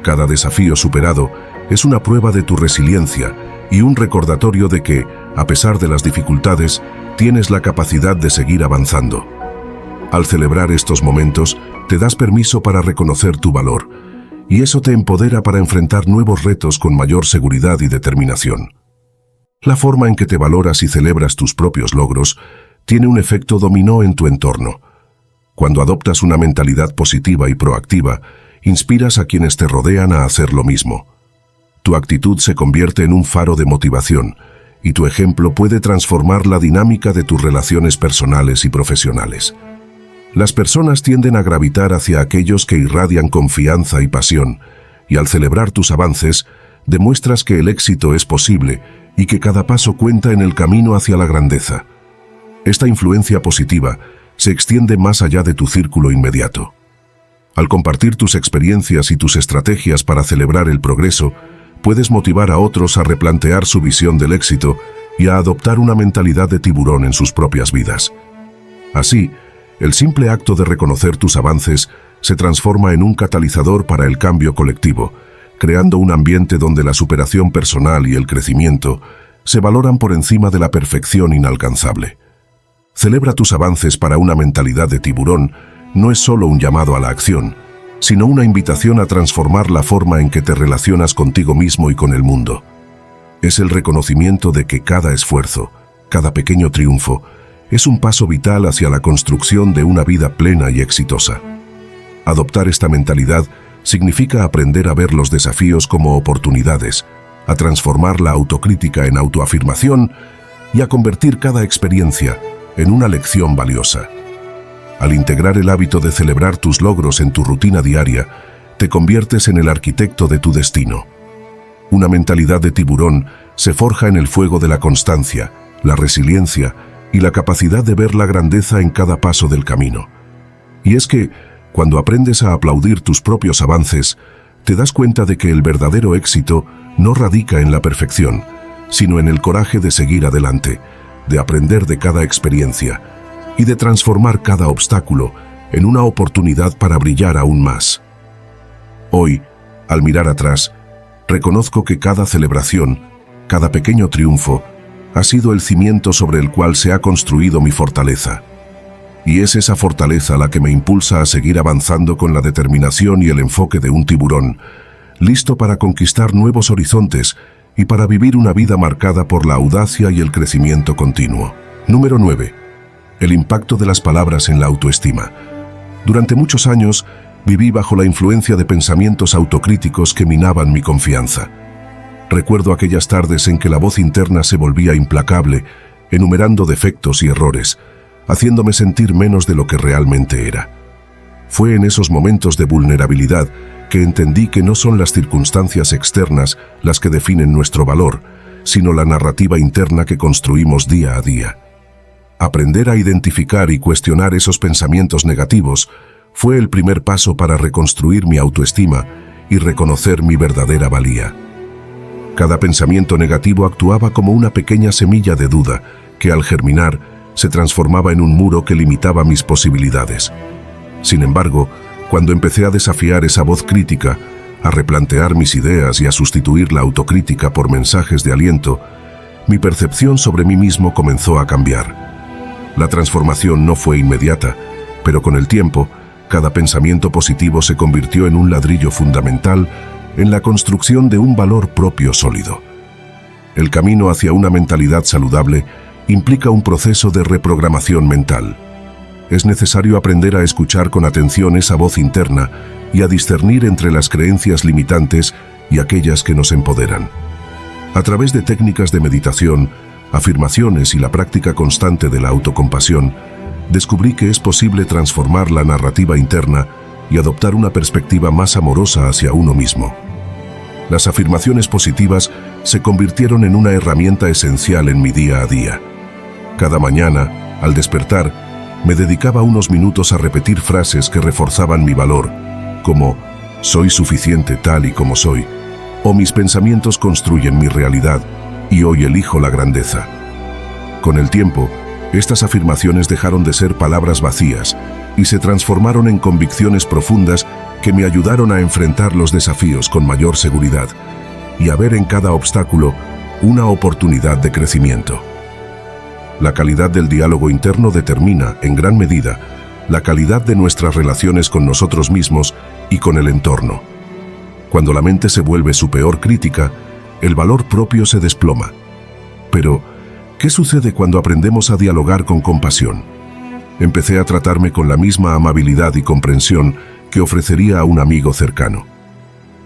Cada desafío superado es una prueba de tu resiliencia y un recordatorio de que, a pesar de las dificultades, tienes la capacidad de seguir avanzando. Al celebrar estos momentos, te das permiso para reconocer tu valor, y eso te empodera para enfrentar nuevos retos con mayor seguridad y determinación. La forma en que te valoras y celebras tus propios logros tiene un efecto dominó en tu entorno. Cuando adoptas una mentalidad positiva y proactiva, inspiras a quienes te rodean a hacer lo mismo. Tu actitud se convierte en un faro de motivación, y tu ejemplo puede transformar la dinámica de tus relaciones personales y profesionales. Las personas tienden a gravitar hacia aquellos que irradian confianza y pasión, y al celebrar tus avances, demuestras que el éxito es posible y que cada paso cuenta en el camino hacia la grandeza. Esta influencia positiva se extiende más allá de tu círculo inmediato. Al compartir tus experiencias y tus estrategias para celebrar el progreso, puedes motivar a otros a replantear su visión del éxito y a adoptar una mentalidad de tiburón en sus propias vidas. Así, el simple acto de reconocer tus avances se transforma en un catalizador para el cambio colectivo, creando un ambiente donde la superación personal y el crecimiento se valoran por encima de la perfección inalcanzable. Celebra tus avances para una mentalidad de tiburón no es solo un llamado a la acción, sino una invitación a transformar la forma en que te relacionas contigo mismo y con el mundo. Es el reconocimiento de que cada esfuerzo, cada pequeño triunfo, es un paso vital hacia la construcción de una vida plena y exitosa. Adoptar esta mentalidad significa aprender a ver los desafíos como oportunidades, a transformar la autocrítica en autoafirmación y a convertir cada experiencia en una lección valiosa. Al integrar el hábito de celebrar tus logros en tu rutina diaria, te conviertes en el arquitecto de tu destino. Una mentalidad de tiburón se forja en el fuego de la constancia, la resiliencia y la capacidad de ver la grandeza en cada paso del camino. Y es que, cuando aprendes a aplaudir tus propios avances, te das cuenta de que el verdadero éxito no radica en la perfección, sino en el coraje de seguir adelante, de aprender de cada experiencia y de transformar cada obstáculo en una oportunidad para brillar aún más. Hoy, al mirar atrás, reconozco que cada celebración, cada pequeño triunfo, ha sido el cimiento sobre el cual se ha construido mi fortaleza. Y es esa fortaleza la que me impulsa a seguir avanzando con la determinación y el enfoque de un tiburón, listo para conquistar nuevos horizontes y para vivir una vida marcada por la audacia y el crecimiento continuo. Número 9. El impacto de las palabras en la autoestima. Durante muchos años, viví bajo la influencia de pensamientos autocríticos que minaban mi confianza. Recuerdo aquellas tardes en que la voz interna se volvía implacable enumerando defectos y errores, haciéndome sentir menos de lo que realmente era. Fue en esos momentos de vulnerabilidad que entendí que no son las circunstancias externas las que definen nuestro valor, sino la narrativa interna que construimos día a día. Aprender a identificar y cuestionar esos pensamientos negativos fue el primer paso para reconstruir mi autoestima y reconocer mi verdadera valía. Cada pensamiento negativo actuaba como una pequeña semilla de duda que, al germinar, se transformaba en un muro que limitaba mis posibilidades. Sin embargo, cuando empecé a desafiar esa voz crítica, a replantear mis ideas y a sustituir la autocrítica por mensajes de aliento, mi percepción sobre mí mismo comenzó a cambiar. La transformación no fue inmediata, pero con el tiempo, cada pensamiento positivo se convirtió en un ladrillo fundamental en la construcción de un valor propio sólido. El camino hacia una mentalidad saludable implica un proceso de reprogramación mental. Es necesario aprender a escuchar con atención esa voz interna y a discernir entre las creencias limitantes y aquellas que nos empoderan. A través de técnicas de meditación, afirmaciones y la práctica constante de la autocompasión, descubrí que es posible transformar la narrativa interna y adoptar una perspectiva más amorosa hacia uno mismo. Las afirmaciones positivas se convirtieron en una herramienta esencial en mi día a día. Cada mañana, al despertar, me dedicaba unos minutos a repetir frases que reforzaban mi valor, como «soy suficiente tal y como soy», o «mis pensamientos construyen mi realidad y hoy elijo la grandeza». Con el tiempo, estas afirmaciones dejaron de ser palabras vacías y se transformaron en convicciones profundas que me ayudaron a enfrentar los desafíos con mayor seguridad y a ver en cada obstáculo una oportunidad de crecimiento. La calidad del diálogo interno determina, en gran medida, la calidad de nuestras relaciones con nosotros mismos y con el entorno. Cuando la mente se vuelve su peor crítica, el valor propio se desploma. Pero, ¿qué sucede cuando aprendemos a dialogar con compasión? Empecé a tratarme con la misma amabilidad y comprensión que ofrecería a un amigo cercano.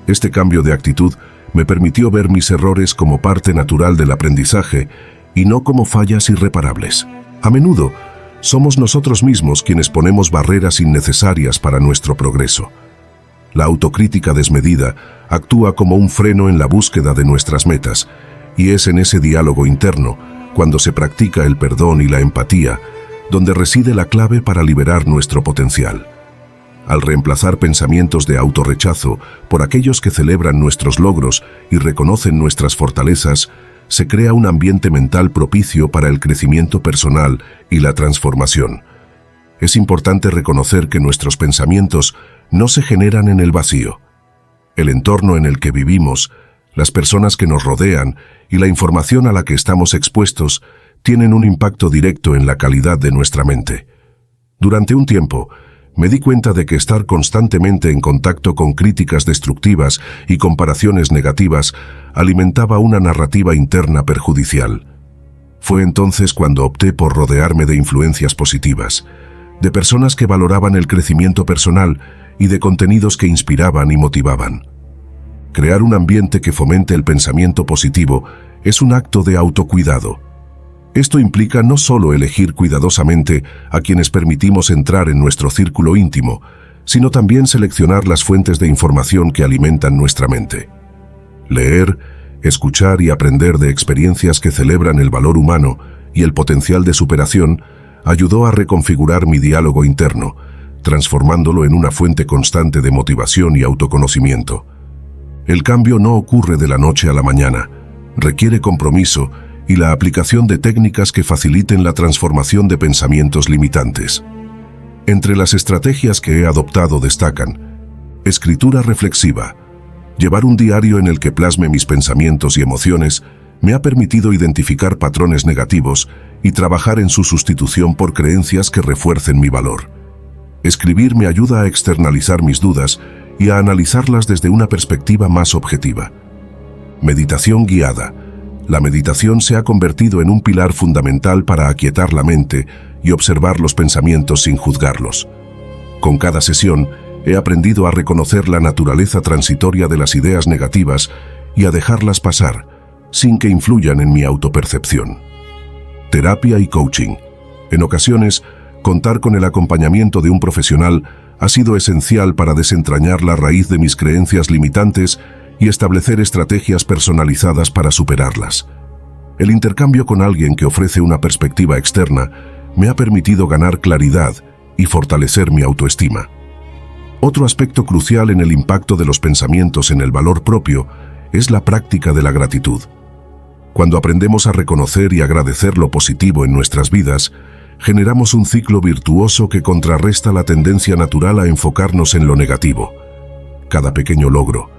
Este cambio de actitud me permitió ver mis errores como parte natural del aprendizaje y no como fallas irreparables. A menudo, somos nosotros mismos quienes ponemos barreras innecesarias para nuestro progreso. La autocrítica desmedida actúa como un freno en la búsqueda de nuestras metas, y es en ese diálogo interno, cuando se practica el perdón y la empatía, donde reside la clave para liberar nuestro potencial. Al reemplazar pensamientos de autorrechazo por aquellos que celebran nuestros logros y reconocen nuestras fortalezas, se crea un ambiente mental propicio para el crecimiento personal y la transformación. Es importante reconocer que nuestros pensamientos no se generan en el vacío. El entorno en el que vivimos, las personas que nos rodean y la información a la que estamos expuestos tienen un impacto directo en la calidad de nuestra mente. Durante un tiempo, me di cuenta de que estar constantemente en contacto con críticas destructivas y comparaciones negativas alimentaba una narrativa interna perjudicial. Fue entonces cuando opté por rodearme de influencias positivas, de personas que valoraban el crecimiento personal y de contenidos que inspiraban y motivaban. Crear un ambiente que fomente el pensamiento positivo es un acto de autocuidado. Esto implica no solo elegir cuidadosamente a quienes permitimos entrar en nuestro círculo íntimo, sino también seleccionar las fuentes de información que alimentan nuestra mente. Leer, escuchar y aprender de experiencias que celebran el valor humano y el potencial de superación ayudó a reconfigurar mi diálogo interno, transformándolo en una fuente constante de motivación y autoconocimiento. El cambio no ocurre de la noche a la mañana, requiere compromiso y la aplicación de técnicas que faciliten la transformación de pensamientos limitantes. Entre las estrategias que he adoptado destacan: escritura reflexiva. Llevar un diario en el que plasme mis pensamientos y emociones me ha permitido identificar patrones negativos y trabajar en su sustitución por creencias que refuercen mi valor. Escribir me ayuda a externalizar mis dudas y a analizarlas desde una perspectiva más objetiva. Meditación guiada. La meditación se ha convertido en un pilar fundamental para aquietar la mente y observar los pensamientos sin juzgarlos. Con cada sesión, he aprendido a reconocer la naturaleza transitoria de las ideas negativas y a dejarlas pasar, sin que influyan en mi autopercepción. terapia y coaching. En ocasiones, contar con el acompañamiento de un profesional ha sido esencial para desentrañar la raíz de mis creencias limitantes y establecer estrategias personalizadas para superarlas. El intercambio con alguien que ofrece una perspectiva externa me ha permitido ganar claridad y fortalecer mi autoestima. Otro aspecto crucial en el impacto de los pensamientos en el valor propio es la práctica de la gratitud. Cuando aprendemos a reconocer y agradecer lo positivo en nuestras vidas, generamos un ciclo virtuoso que contrarresta la tendencia natural a enfocarnos en lo negativo. Cada pequeño logro,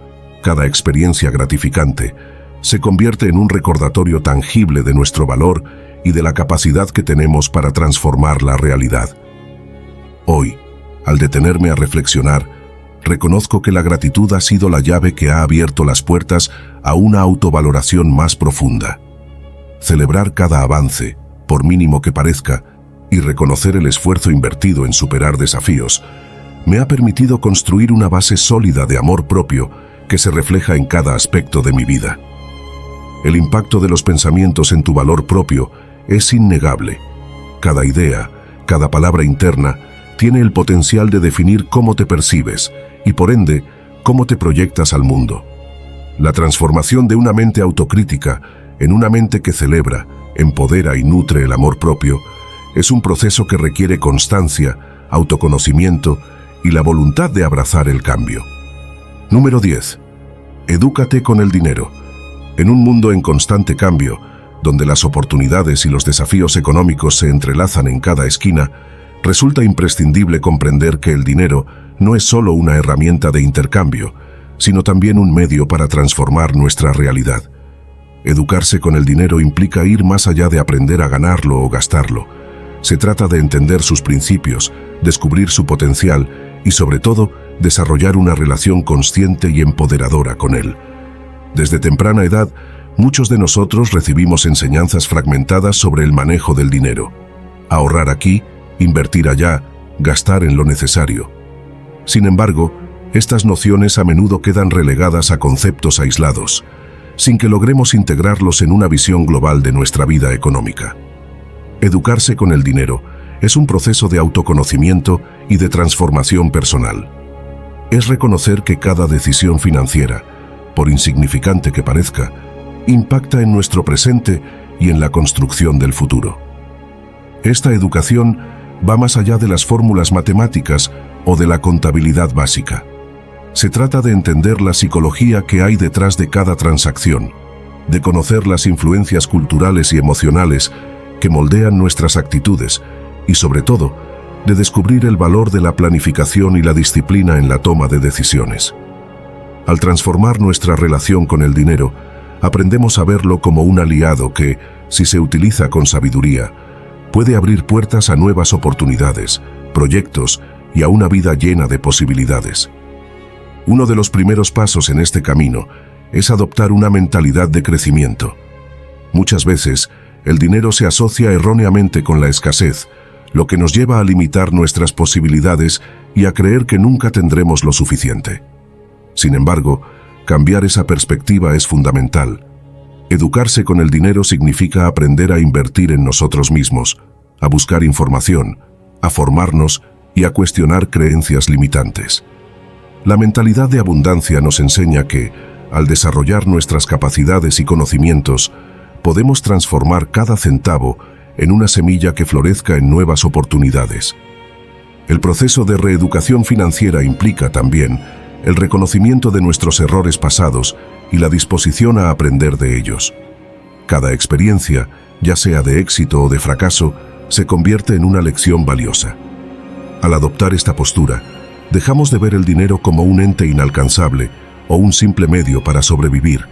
cada experiencia gratificante, se convierte en un recordatorio tangible de nuestro valor y de la capacidad que tenemos para transformar la realidad. Hoy, al detenerme a reflexionar, reconozco que la gratitud ha sido la llave que ha abierto las puertas a una autovaloración más profunda. Celebrar cada avance, por mínimo que parezca, y reconocer el esfuerzo invertido en superar desafíos, me ha permitido construir una base sólida de amor propio que se refleja en cada aspecto de mi vida. El impacto de los pensamientos en tu valor propio es innegable. Cada idea, cada palabra interna, tiene el potencial de definir cómo te percibes y, por ende, cómo te proyectas al mundo. La transformación de una mente autocrítica en una mente que celebra, empodera y nutre el amor propio es un proceso que requiere constancia, autoconocimiento y la voluntad de abrazar el cambio. Número 10. Edúcate con el dinero. En un mundo en constante cambio, donde las oportunidades y los desafíos económicos se entrelazan en cada esquina, resulta imprescindible comprender que el dinero no es solo una herramienta de intercambio, sino también un medio para transformar nuestra realidad. Educarse con el dinero implica ir más allá de aprender a ganarlo o gastarlo. Se trata de entender sus principios, descubrir su potencial y, sobre todo, desarrollar una relación consciente y empoderadora con él. Desde temprana edad, muchos de nosotros recibimos enseñanzas fragmentadas sobre el manejo del dinero. Ahorrar aquí, invertir allá, gastar en lo necesario. Sin embargo, estas nociones a menudo quedan relegadas a conceptos aislados, sin que logremos integrarlos en una visión global de nuestra vida económica. Educarse con el dinero es un proceso de autoconocimiento y de transformación personal. Es reconocer que cada decisión financiera, por insignificante que parezca, impacta en nuestro presente y en la construcción del futuro. Esta educación va más allá de las fórmulas matemáticas o de la contabilidad básica. Se trata de entender la psicología que hay detrás de cada transacción, de conocer las influencias culturales y emocionales que moldean nuestras actitudes y, sobre todo, de descubrir el valor de la planificación y la disciplina en la toma de decisiones. Al transformar nuestra relación con el dinero, aprendemos a verlo como un aliado que, si se utiliza con sabiduría, puede abrir puertas a nuevas oportunidades, proyectos y a una vida llena de posibilidades. Uno de los primeros pasos en este camino es adoptar una mentalidad de crecimiento. Muchas veces, el dinero se asocia erróneamente con la escasez, lo que nos lleva a limitar nuestras posibilidades y a creer que nunca tendremos lo suficiente. Sin embargo, cambiar esa perspectiva es fundamental. Educarse con el dinero significa aprender a invertir en nosotros mismos, a buscar información, a formarnos y a cuestionar creencias limitantes. La mentalidad de abundancia nos enseña que, al desarrollar nuestras capacidades y conocimientos, podemos transformar cada centavo en una semilla que florezca en nuevas oportunidades. El proceso de reeducación financiera implica también el reconocimiento de nuestros errores pasados y la disposición a aprender de ellos. Cada experiencia, ya sea de éxito o de fracaso, se convierte en una lección valiosa. Al adoptar esta postura, dejamos de ver el dinero como un ente inalcanzable o un simple medio para sobrevivir,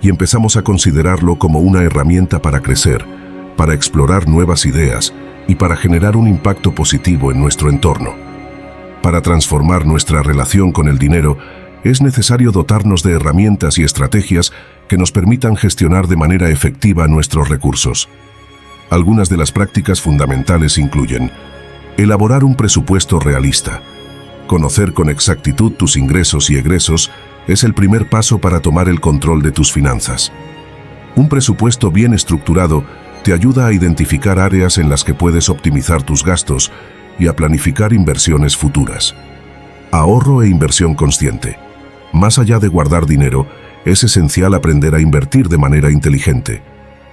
y empezamos a considerarlo como una herramienta para crecer, para explorar nuevas ideas y para generar un impacto positivo en nuestro entorno. Para transformar nuestra relación con el dinero, es necesario dotarnos de herramientas y estrategias que nos permitan gestionar de manera efectiva nuestros recursos. Algunas de las prácticas fundamentales incluyen: elaborar un presupuesto realista. Conocer con exactitud tus ingresos y egresos es el primer paso para tomar el control de tus finanzas. Un presupuesto bien estructurado Te ayuda a identificar áreas en las que puedes optimizar tus gastos y a planificar inversiones futuras. Ahorro e inversión consciente. Más allá de guardar dinero, es esencial aprender a invertir de manera inteligente.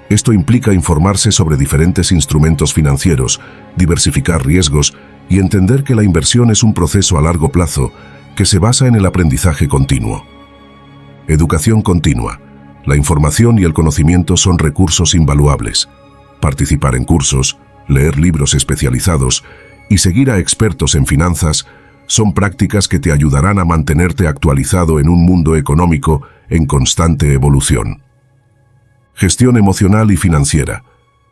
Esto implica informarse sobre diferentes instrumentos financieros, diversificar riesgos y entender que la inversión es un proceso a largo plazo que se basa en el aprendizaje continuo. Educación continua. La información y el conocimiento son recursos invaluables. Participar en cursos, leer libros especializados y seguir a expertos en finanzas son prácticas que te ayudarán a mantenerte actualizado en un mundo económico en constante evolución. Gestión emocional y financiera.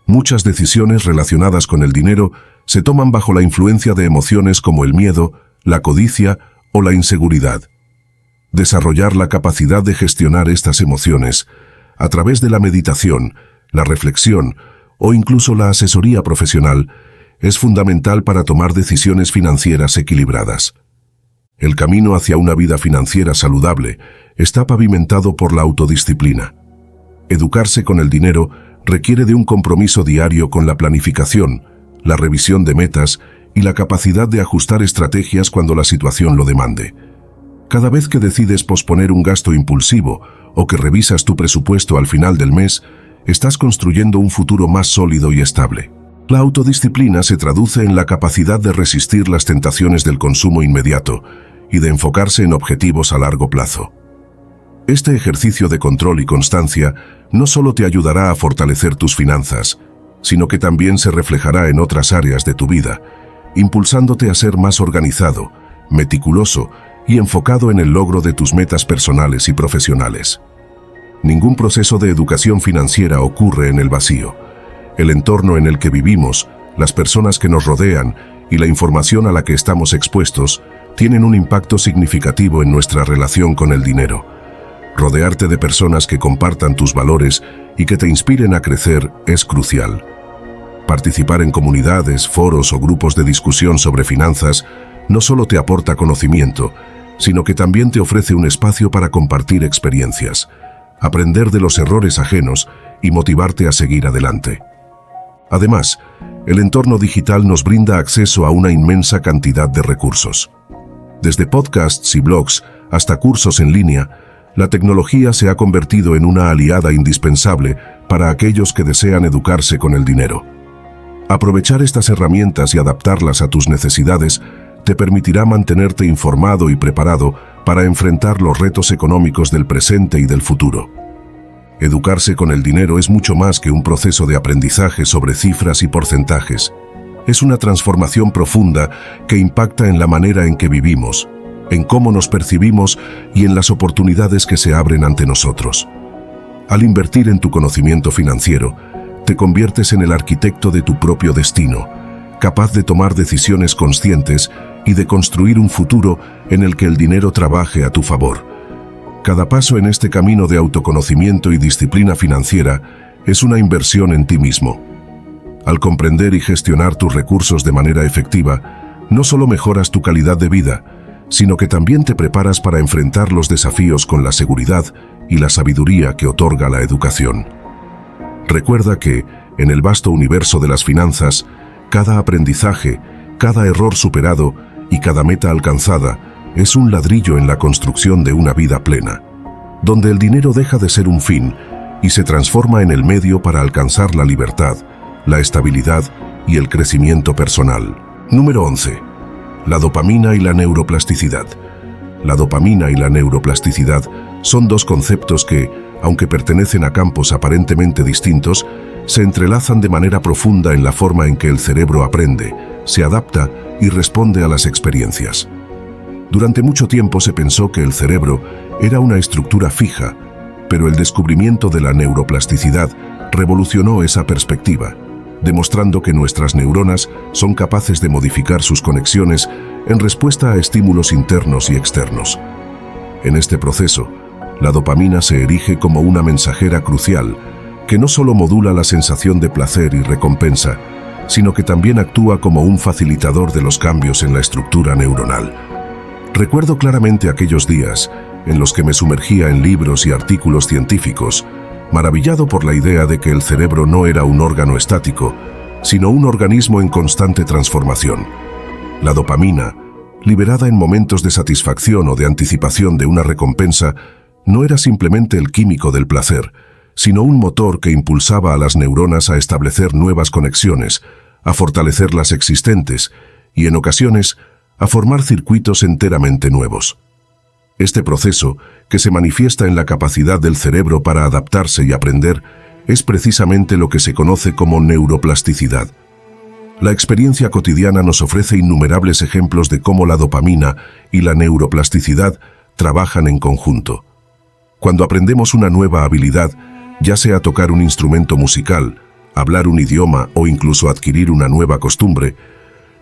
Muchas decisiones relacionadas con el dinero se toman bajo la influencia de emociones como el miedo, la codicia o la inseguridad. Desarrollar la capacidad de gestionar estas emociones a través de la meditación, la reflexión o incluso la asesoría profesional es fundamental para tomar decisiones financieras equilibradas. El camino hacia una vida financiera saludable está pavimentado por la autodisciplina. Educarse con el dinero requiere de un compromiso diario con la planificación, la revisión de metas y la capacidad de ajustar estrategias cuando la situación lo demande. Cada vez que decides posponer un gasto impulsivo o que revisas tu presupuesto al final del mes, estás construyendo un futuro más sólido y estable. La autodisciplina se traduce en la capacidad de resistir las tentaciones del consumo inmediato y de enfocarse en objetivos a largo plazo. Este ejercicio de control y constancia no solo te ayudará a fortalecer tus finanzas, sino que también se reflejará en otras áreas de tu vida, impulsándote a ser más organizado, meticuloso y enfocado en el logro de tus metas personales y profesionales. Ningún proceso de educación financiera ocurre en el vacío. El entorno en el que vivimos, las personas que nos rodean y la información a la que estamos expuestos tienen un impacto significativo en nuestra relación con el dinero. Rodearte de personas que compartan tus valores y que te inspiren a crecer es crucial. Participar en comunidades, foros o grupos de discusión sobre finanzas no solo te aporta conocimiento, sino que también te ofrece un espacio para compartir experiencias, aprender de los errores ajenos y motivarte a seguir adelante. Además, el entorno digital nos brinda acceso a una inmensa cantidad de recursos. Desde podcasts y blogs hasta cursos en línea, la tecnología se ha convertido en una aliada indispensable para aquellos que desean educarse con el dinero. Aprovechar estas herramientas y adaptarlas a tus necesidades te permitirá mantenerte informado y preparado para enfrentar los retos económicos del presente y del futuro. Educarse con el dinero es mucho más que un proceso de aprendizaje sobre cifras y porcentajes. Es una transformación profunda que impacta en la manera en que vivimos, en cómo nos percibimos y en las oportunidades que se abren ante nosotros. Al invertir en tu conocimiento financiero, te conviertes en el arquitecto de tu propio destino, capaz de tomar decisiones conscientes y de construir un futuro en el que el dinero trabaje a tu favor. Cada paso en este camino de autoconocimiento y disciplina financiera es una inversión en ti mismo. Al comprender y gestionar tus recursos de manera efectiva, no solo mejoras tu calidad de vida, sino que también te preparas para enfrentar los desafíos con la seguridad y la sabiduría que otorga la educación. Recuerda que, en el vasto universo de las finanzas, cada aprendizaje, cada error superado y cada meta alcanzada es un ladrillo en la construcción de una vida plena, donde el dinero deja de ser un fin y se transforma en el medio para alcanzar la libertad, la estabilidad y el crecimiento personal. Número 11. La dopamina y la neuroplasticidad. La dopamina y la neuroplasticidad son dos conceptos que, aunque pertenecen a campos aparentemente distintos, se entrelazan de manera profunda en la forma en que el cerebro aprende, se adapta y responde a las experiencias. Durante mucho tiempo se pensó que el cerebro era una estructura fija, pero el descubrimiento de la neuroplasticidad revolucionó esa perspectiva, demostrando que nuestras neuronas son capaces de modificar sus conexiones en respuesta a estímulos internos y externos. En este proceso, la dopamina se erige como una mensajera crucial que no solo modula la sensación de placer y recompensa, sino que también actúa como un facilitador de los cambios en la estructura neuronal. Recuerdo claramente aquellos días en los que me sumergía en libros y artículos científicos, maravillado por la idea de que el cerebro no era un órgano estático, sino un organismo en constante transformación. La dopamina, liberada en momentos de satisfacción o de anticipación de una recompensa, no era simplemente el químico del placer, sino un motor que impulsaba a las neuronas a establecer nuevas conexiones, a fortalecer las existentes y, en ocasiones, a formar circuitos enteramente nuevos. Este proceso, que se manifiesta en la capacidad del cerebro para adaptarse y aprender, es precisamente lo que se conoce como neuroplasticidad. La experiencia cotidiana nos ofrece innumerables ejemplos de cómo la dopamina y la neuroplasticidad trabajan en conjunto. Cuando aprendemos una nueva habilidad, ya sea tocar un instrumento musical, hablar un idioma o incluso adquirir una nueva costumbre,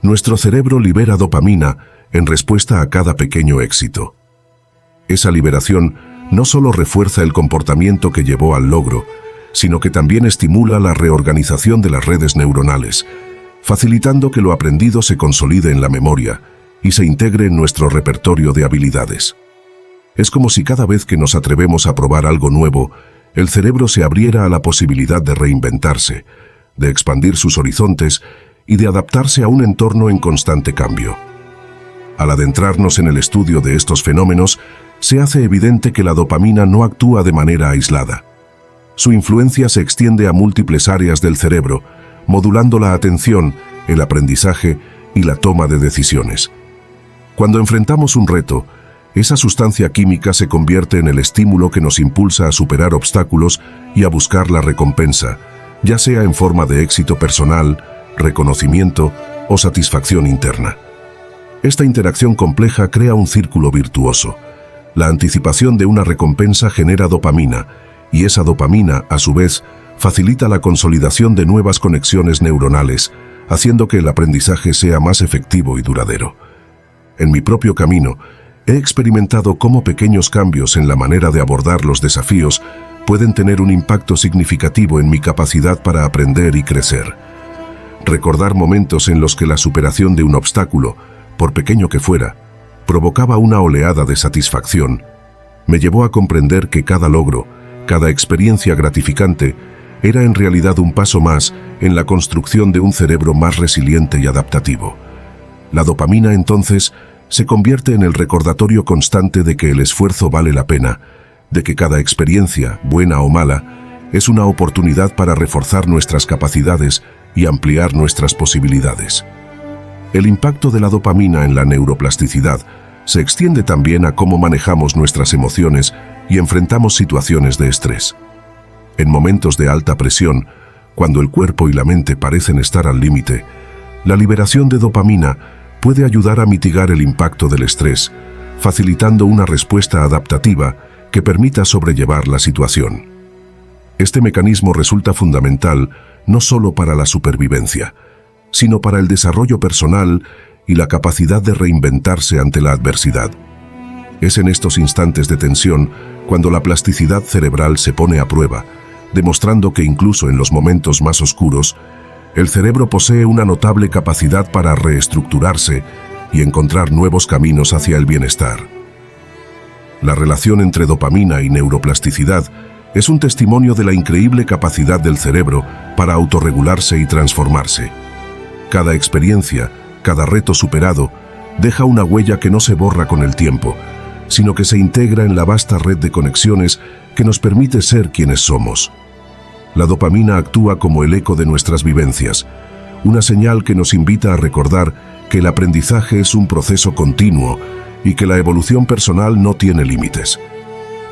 nuestro cerebro libera dopamina en respuesta a cada pequeño éxito. Esa liberación no solo refuerza el comportamiento que llevó al logro, sino que también estimula la reorganización de las redes neuronales, facilitando que lo aprendido se consolide en la memoria y se integre en nuestro repertorio de habilidades. Es como si cada vez que nos atrevemos a probar algo nuevo, el cerebro se abriera a la posibilidad de reinventarse, de expandir sus horizontes y de adaptarse a un entorno en constante cambio. Al adentrarnos en el estudio de estos fenómenos, se hace evidente que la dopamina no actúa de manera aislada. Su influencia se extiende a múltiples áreas del cerebro, modulando la atención, el aprendizaje y la toma de decisiones. Cuando enfrentamos un reto, esa sustancia química se convierte en el estímulo que nos impulsa a superar obstáculos y a buscar la recompensa, ya sea en forma de éxito personal, reconocimiento o satisfacción interna. Esta interacción compleja crea un círculo virtuoso. La anticipación de una recompensa genera dopamina, y esa dopamina, a su vez, facilita la consolidación de nuevas conexiones neuronales, haciendo que el aprendizaje sea más efectivo y duradero. En mi propio camino, he experimentado cómo pequeños cambios en la manera de abordar los desafíos pueden tener un impacto significativo en mi capacidad para aprender y crecer. Recordar momentos en los que la superación de un obstáculo, por pequeño que fuera, provocaba una oleada de satisfacción, me llevó a comprender que cada logro, cada experiencia gratificante, era en realidad un paso más en la construcción de un cerebro más resiliente y adaptativo. La dopamina, entonces, se convierte en el recordatorio constante de que el esfuerzo vale la pena, de que cada experiencia, buena o mala, es una oportunidad para reforzar nuestras capacidades y ampliar nuestras posibilidades. El impacto de la dopamina en la neuroplasticidad se extiende también a cómo manejamos nuestras emociones y enfrentamos situaciones de estrés. En momentos de alta presión, cuando el cuerpo y la mente parecen estar al límite, la liberación de dopamina puede ayudar a mitigar el impacto del estrés, facilitando una respuesta adaptativa que permita sobrellevar la situación. Este mecanismo resulta fundamental no solo para la supervivencia, sino para el desarrollo personal y la capacidad de reinventarse ante la adversidad. Es en estos instantes de tensión cuando la plasticidad cerebral se pone a prueba, demostrando que incluso en los momentos más oscuros, el cerebro posee una notable capacidad para reestructurarse y encontrar nuevos caminos hacia el bienestar. La relación entre dopamina y neuroplasticidad es un testimonio de la increíble capacidad del cerebro para autorregularse y transformarse. Cada experiencia, cada reto superado, deja una huella que no se borra con el tiempo, sino que se integra en la vasta red de conexiones que nos permite ser quienes somos. La dopamina actúa como el eco de nuestras vivencias, una señal que nos invita a recordar que el aprendizaje es un proceso continuo y que la evolución personal no tiene límites.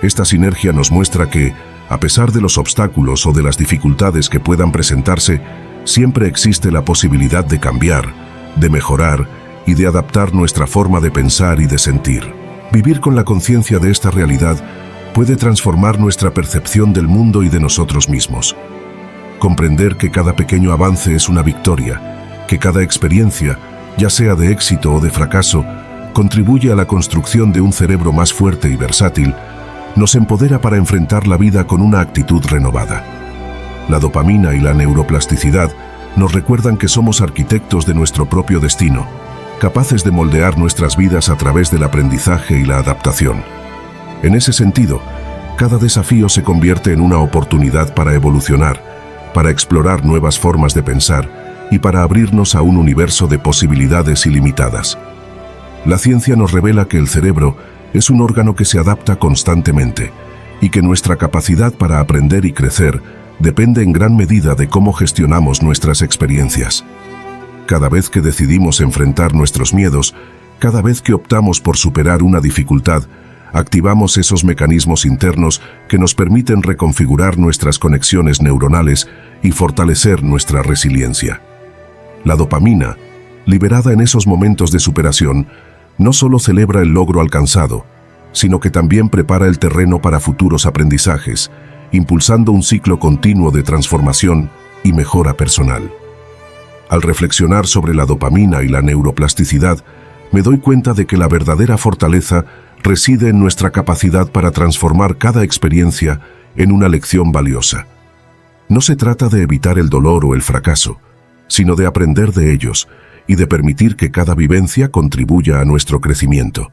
Esta sinergia nos muestra que, a pesar de los obstáculos o de las dificultades que puedan presentarse, siempre existe la posibilidad de cambiar, de mejorar y de adaptar nuestra forma de pensar y de sentir. Vivir con la conciencia de esta realidad puede transformar nuestra percepción del mundo y de nosotros mismos. Comprender que cada pequeño avance es una victoria, que cada experiencia, ya sea de éxito o de fracaso, contribuye a la construcción de un cerebro más fuerte y versátil, nos empodera para enfrentar la vida con una actitud renovada. La dopamina y la neuroplasticidad nos recuerdan que somos arquitectos de nuestro propio destino, capaces de moldear nuestras vidas a través del aprendizaje y la adaptación. En ese sentido, Cada desafío se convierte en una oportunidad para evolucionar, para explorar nuevas formas de pensar y para abrirnos a un universo de posibilidades ilimitadas. La ciencia nos revela que el cerebro es un órgano que se adapta constantemente y que nuestra capacidad para aprender y crecer depende en gran medida de cómo gestionamos nuestras experiencias. Cada vez que decidimos enfrentar nuestros miedos, cada vez que optamos por superar una dificultad, activamos esos mecanismos internos que nos permiten reconfigurar nuestras conexiones neuronales y fortalecer nuestra resiliencia. La dopamina, liberada en esos momentos de superación, no solo celebra el logro alcanzado, sino que también prepara el terreno para futuros aprendizajes, impulsando un ciclo continuo de transformación y mejora personal. Al reflexionar sobre la dopamina y la neuroplasticidad, me doy cuenta de que la verdadera fortaleza reside en nuestra capacidad para transformar cada experiencia en una lección valiosa. No se trata de evitar el dolor o el fracaso, sino de aprender de ellos y de permitir que cada vivencia contribuya a nuestro crecimiento.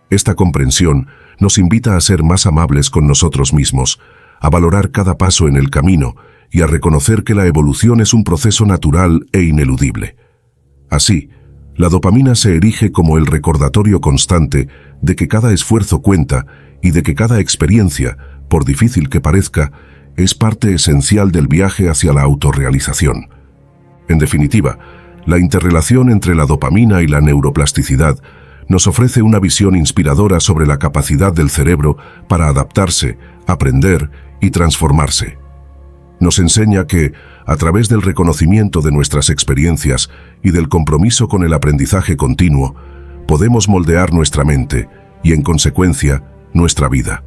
Esta comprensión nos invita a ser más amables con nosotros mismos, a valorar cada paso en el camino y a reconocer que la evolución es un proceso natural e ineludible. Así, la dopamina se erige como el recordatorio constante de que cada esfuerzo cuenta y de que cada experiencia, por difícil que parezca, es parte esencial del viaje hacia la autorrealización. En definitiva, la interrelación entre la dopamina y la neuroplasticidad nos ofrece una visión inspiradora sobre la capacidad del cerebro para adaptarse, aprender y transformarse. Nos enseña que, a través del reconocimiento de nuestras experiencias y del compromiso con el aprendizaje continuo, podemos moldear nuestra mente y, en consecuencia, nuestra vida.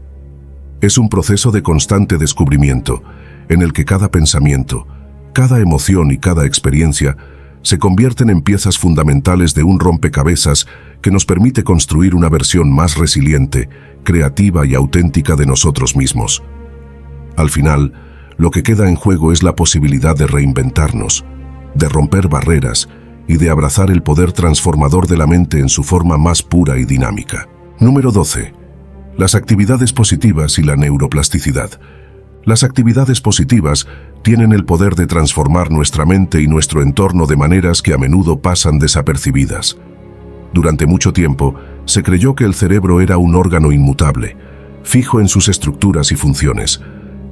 Es un proceso de constante descubrimiento, en el que cada pensamiento, cada emoción y cada experiencia se convierten en piezas fundamentales de un rompecabezas que nos permite construir una versión más resiliente, creativa y auténtica de nosotros mismos. Al final, lo que queda en juego es la posibilidad de reinventarnos, de romper barreras y de abrazar el poder transformador de la mente en su forma más pura y dinámica. Número 12. Las actividades positivas y la neuroplasticidad. Las actividades positivas tienen el poder de transformar nuestra mente y nuestro entorno de maneras que a menudo pasan desapercibidas. Durante mucho tiempo, se creyó que el cerebro era un órgano inmutable, fijo en sus estructuras y funciones,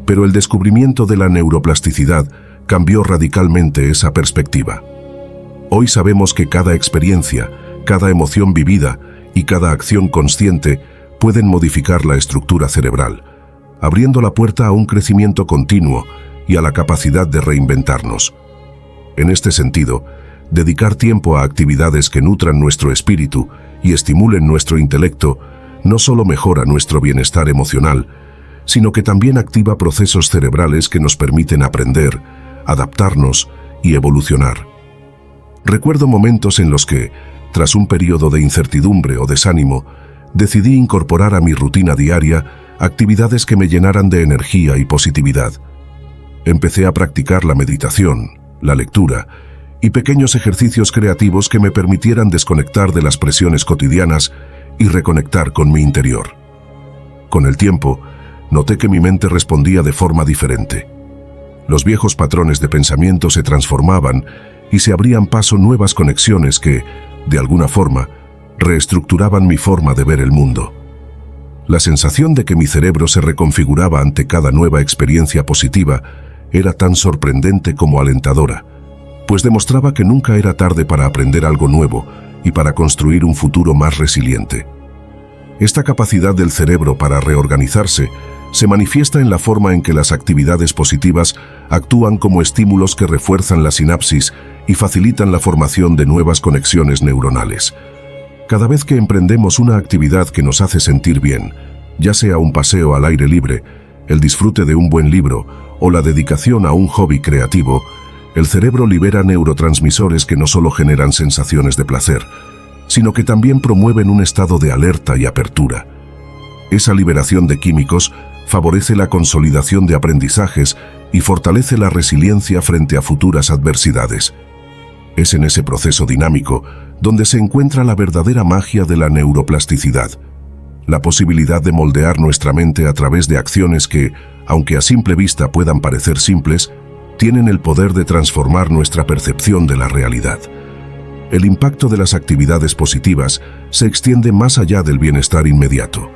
pero el descubrimiento de la neuroplasticidad cambió radicalmente esa perspectiva. Hoy sabemos que cada experiencia, cada emoción vivida y cada acción consciente pueden modificar la estructura cerebral, abriendo la puerta a un crecimiento continuo y a la capacidad de reinventarnos. En este sentido, dedicar tiempo a actividades que nutran nuestro espíritu y estimulen nuestro intelecto no solo mejora nuestro bienestar emocional, sino que también activa procesos cerebrales que nos permiten aprender, adaptarnos y evolucionar. Recuerdo momentos en los que, tras un periodo de incertidumbre o desánimo, decidí incorporar a mi rutina diaria actividades que me llenaran de energía y positividad. Empecé a practicar la meditación, la lectura y pequeños ejercicios creativos que me permitieran desconectar de las presiones cotidianas y reconectar con mi interior. Con el tiempo, noté que mi mente respondía de forma diferente. Los viejos patrones de pensamiento se transformaban y se abrían paso nuevas conexiones que, de alguna forma, reestructuraban mi forma de ver el mundo. La sensación de que mi cerebro se reconfiguraba ante cada nueva experiencia positiva era tan sorprendente como alentadora, pues demostraba que nunca era tarde para aprender algo nuevo y para construir un futuro más resiliente. Esta capacidad del cerebro para reorganizarse se manifiesta en la forma en que las actividades positivas actúan como estímulos que refuerzan la sinapsis y facilitan la formación de nuevas conexiones neuronales. Cada vez que emprendemos una actividad que nos hace sentir bien, ya sea un paseo al aire libre, el disfrute de un buen libro o la dedicación a un hobby creativo, el cerebro libera neurotransmisores que no solo generan sensaciones de placer, sino que también promueven un estado de alerta y apertura. Esa liberación de químicos favorece la consolidación de aprendizajes y fortalece la resiliencia frente a futuras adversidades. Es en ese proceso dinámico donde se encuentra la verdadera magia de la neuroplasticidad. la posibilidad de moldear nuestra mente a través de acciones que, aunque a simple vista puedan parecer simples, tienen el poder de transformar nuestra percepción de la realidad. El impacto de las actividades positivas se extiende más allá del bienestar inmediato.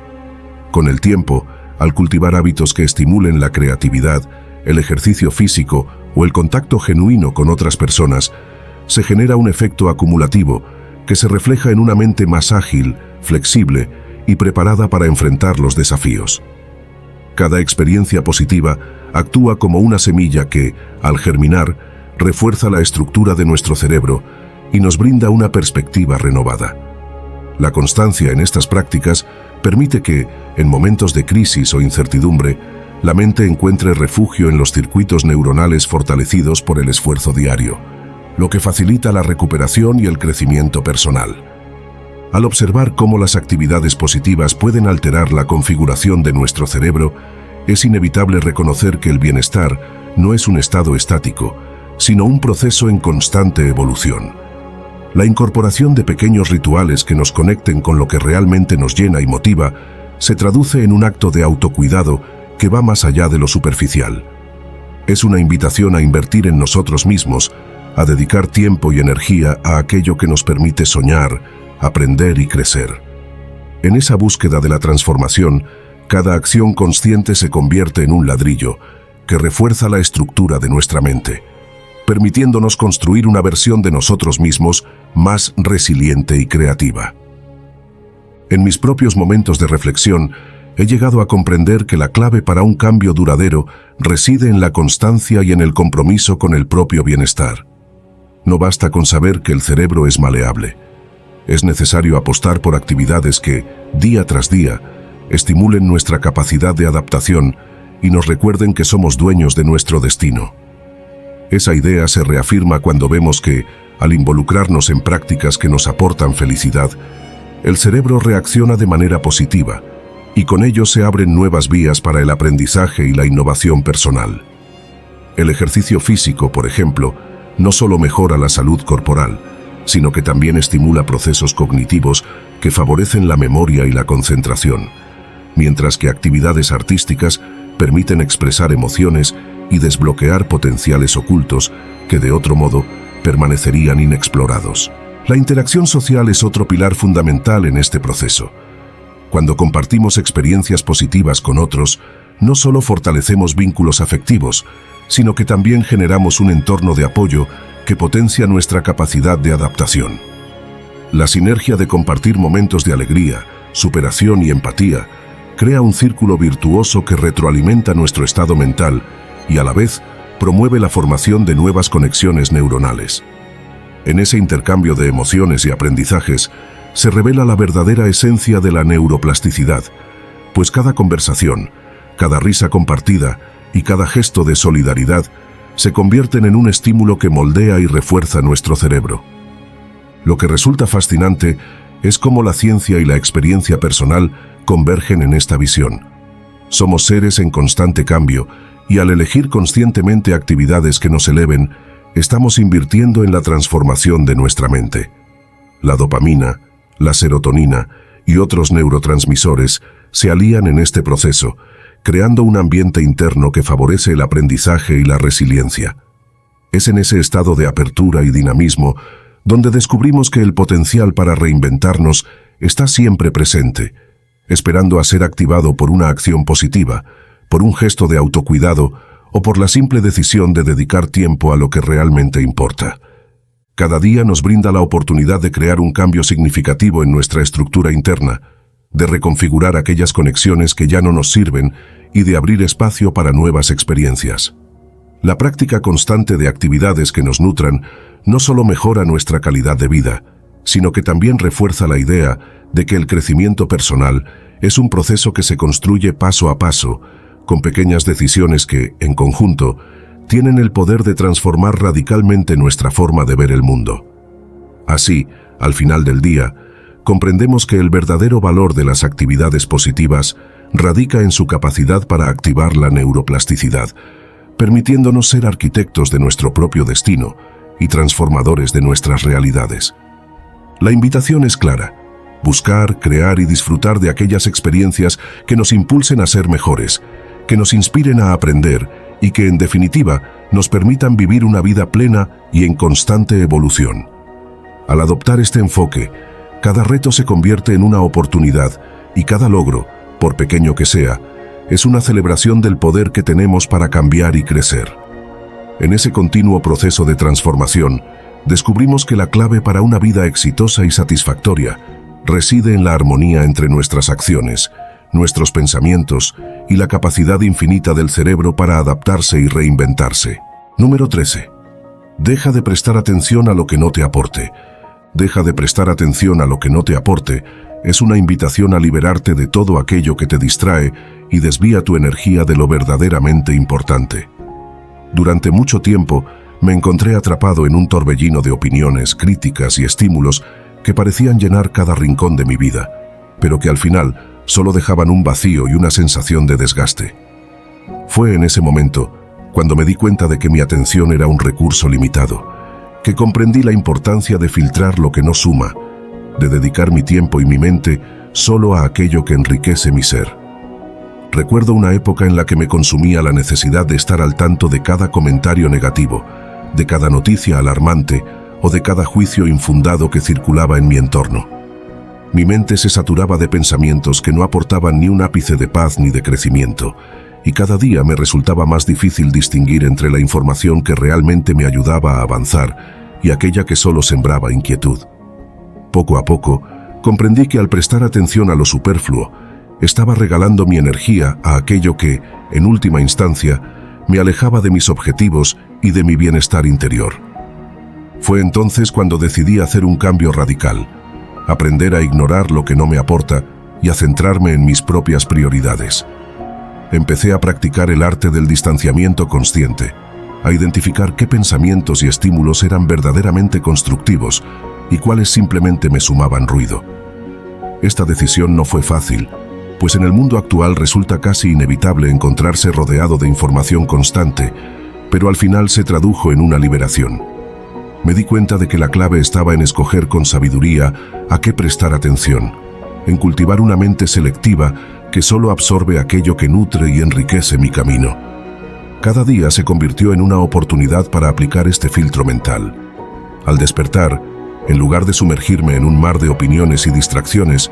Con el tiempo, al cultivar hábitos que estimulen la creatividad, el ejercicio físico o el contacto genuino con otras personas, se genera un efecto acumulativo que se refleja en una mente más ágil, flexible y preparada para enfrentar los desafíos. Cada experiencia positiva actúa como una semilla que, al germinar, refuerza la estructura de nuestro cerebro y nos brinda una perspectiva renovada. La constancia en estas prácticas permite que, en momentos de crisis o incertidumbre, la mente encuentre refugio en los circuitos neuronales fortalecidos por el esfuerzo diario, lo que facilita la recuperación y el crecimiento personal. Al observar cómo las actividades positivas pueden alterar la configuración de nuestro cerebro, es inevitable reconocer que el bienestar no es un estado estático, sino un proceso en constante evolución. La incorporación de pequeños rituales que nos conecten con lo que realmente nos llena y motiva se traduce en un acto de autocuidado que va más allá de lo superficial. Es una invitación a invertir en nosotros mismos, a dedicar tiempo y energía a aquello que nos permite soñar, aprender y crecer. En esa búsqueda de la transformación, cada acción consciente se convierte en un ladrillo que refuerza la estructura de nuestra mente, permitiéndonos construir una versión de nosotros mismos más resiliente y creativa. En mis propios momentos de reflexión, he llegado a comprender que la clave para un cambio duradero reside en la constancia y en el compromiso con el propio bienestar. No basta con saber que el cerebro es maleable. Es necesario apostar por actividades que, día tras día, estimulen nuestra capacidad de adaptación y nos recuerden que somos dueños de nuestro destino. Esa idea se reafirma cuando vemos que, al involucrarnos en prácticas que nos aportan felicidad, el cerebro reacciona de manera positiva y con ello se abren nuevas vías para el aprendizaje y la innovación personal. El ejercicio físico, por ejemplo, no solo mejora la salud corporal, sino que también estimula procesos cognitivos que favorecen la memoria y la concentración, mientras que actividades artísticas permiten expresar emociones y desbloquear potenciales ocultos que de otro modo permanecerían inexplorados. La interacción social es otro pilar fundamental en este proceso. Cuando compartimos experiencias positivas con otros, no solo fortalecemos vínculos afectivos, sino que también generamos un entorno de apoyo que potencia nuestra capacidad de adaptación. La sinergia de compartir momentos de alegría, superación y empatía crea un círculo virtuoso que retroalimenta nuestro estado mental y a la vez promueve la formación de nuevas conexiones neuronales. En ese intercambio de emociones y aprendizajes se revela la verdadera esencia de la neuroplasticidad, pues cada conversación, cada risa compartida y cada gesto de solidaridad se convierten en un estímulo que moldea y refuerza nuestro cerebro. Lo que resulta fascinante es cómo la ciencia y la experiencia personal convergen en esta visión. Somos seres en constante cambio y al elegir conscientemente actividades que nos eleven, estamos invirtiendo en la transformación de nuestra mente. La dopamina, la serotonina y otros neurotransmisores se alían en este proceso, creando un ambiente interno que favorece el aprendizaje y la resiliencia. Es en ese estado de apertura y dinamismo donde descubrimos que el potencial para reinventarnos está siempre presente, esperando a ser activado por una acción positiva, por un gesto de autocuidado o por la simple decisión de dedicar tiempo a lo que realmente importa. Cada día nos brinda la oportunidad de crear un cambio significativo en nuestra estructura interna, de reconfigurar aquellas conexiones que ya no nos sirven y de abrir espacio para nuevas experiencias. La práctica constante de actividades que nos nutran no solo mejora nuestra calidad de vida, sino que también refuerza la idea de que el crecimiento personal es un proceso que se construye paso a paso, con pequeñas decisiones que, en conjunto, tienen el poder de transformar radicalmente nuestra forma de ver el mundo. Así, al final del día, comprendemos que el verdadero valor de las actividades positivas radica en su capacidad para activar la neuroplasticidad, permitiéndonos ser arquitectos de nuestro propio destino y transformadores de nuestras realidades. La invitación es clara: Buscar, crear y disfrutar de aquellas experiencias que nos impulsen a ser mejores, que nos inspiren a aprender y que, en definitiva, nos permitan vivir una vida plena y en constante evolución. Al adoptar este enfoque, cada reto se convierte en una oportunidad y cada logro, por pequeño que sea, es una celebración del poder que tenemos para cambiar y crecer. En ese continuo proceso de transformación, descubrimos que la clave para una vida exitosa y satisfactoria reside en la armonía entre nuestras acciones, nuestros pensamientos y la capacidad infinita del cerebro para adaptarse y reinventarse. Número 13. Deja de prestar atención a lo que no te aporte. Deja de prestar atención a lo que no te aporte es una invitación a liberarte de todo aquello que te distrae y desvía tu energía de lo verdaderamente importante. Durante mucho tiempo me encontré atrapado en un torbellino de opiniones, críticas y estímulos que parecían llenar cada rincón de mi vida, pero que al final solo dejaban un vacío y una sensación de desgaste. Fue en ese momento cuando me di cuenta de que mi atención era un recurso limitado, que comprendí la importancia de filtrar lo que no suma, de dedicar mi tiempo y mi mente solo a aquello que enriquece mi ser. Recuerdo una época en la que me consumía la necesidad de estar al tanto de cada comentario negativo, de cada noticia alarmante o de cada juicio infundado que circulaba en mi entorno. Mi mente se saturaba de pensamientos que no aportaban ni un ápice de paz ni de crecimiento, y cada día me resultaba más difícil distinguir entre la información que realmente me ayudaba a avanzar y aquella que solo sembraba inquietud. Poco a poco, comprendí que al prestar atención a lo superfluo, estaba regalando mi energía a aquello que, en última instancia, me alejaba de mis objetivos y de mi bienestar interior. Fue entonces cuando decidí hacer un cambio radical, aprender a ignorar lo que no me aporta y a centrarme en mis propias prioridades. Empecé a practicar el arte del distanciamiento consciente, a identificar qué pensamientos y estímulos eran verdaderamente constructivos y cuáles simplemente me sumaban ruido. Esta decisión no fue fácil, pues en el mundo actual resulta casi inevitable encontrarse rodeado de información constante, pero al final se tradujo en una liberación. Me di cuenta de que la clave estaba en escoger con sabiduría a qué prestar atención, en cultivar una mente selectiva que solo absorbe aquello que nutre y enriquece mi camino. Cada día se convirtió en una oportunidad para aplicar este filtro mental. Al despertar, en lugar de sumergirme en un mar de opiniones y distracciones,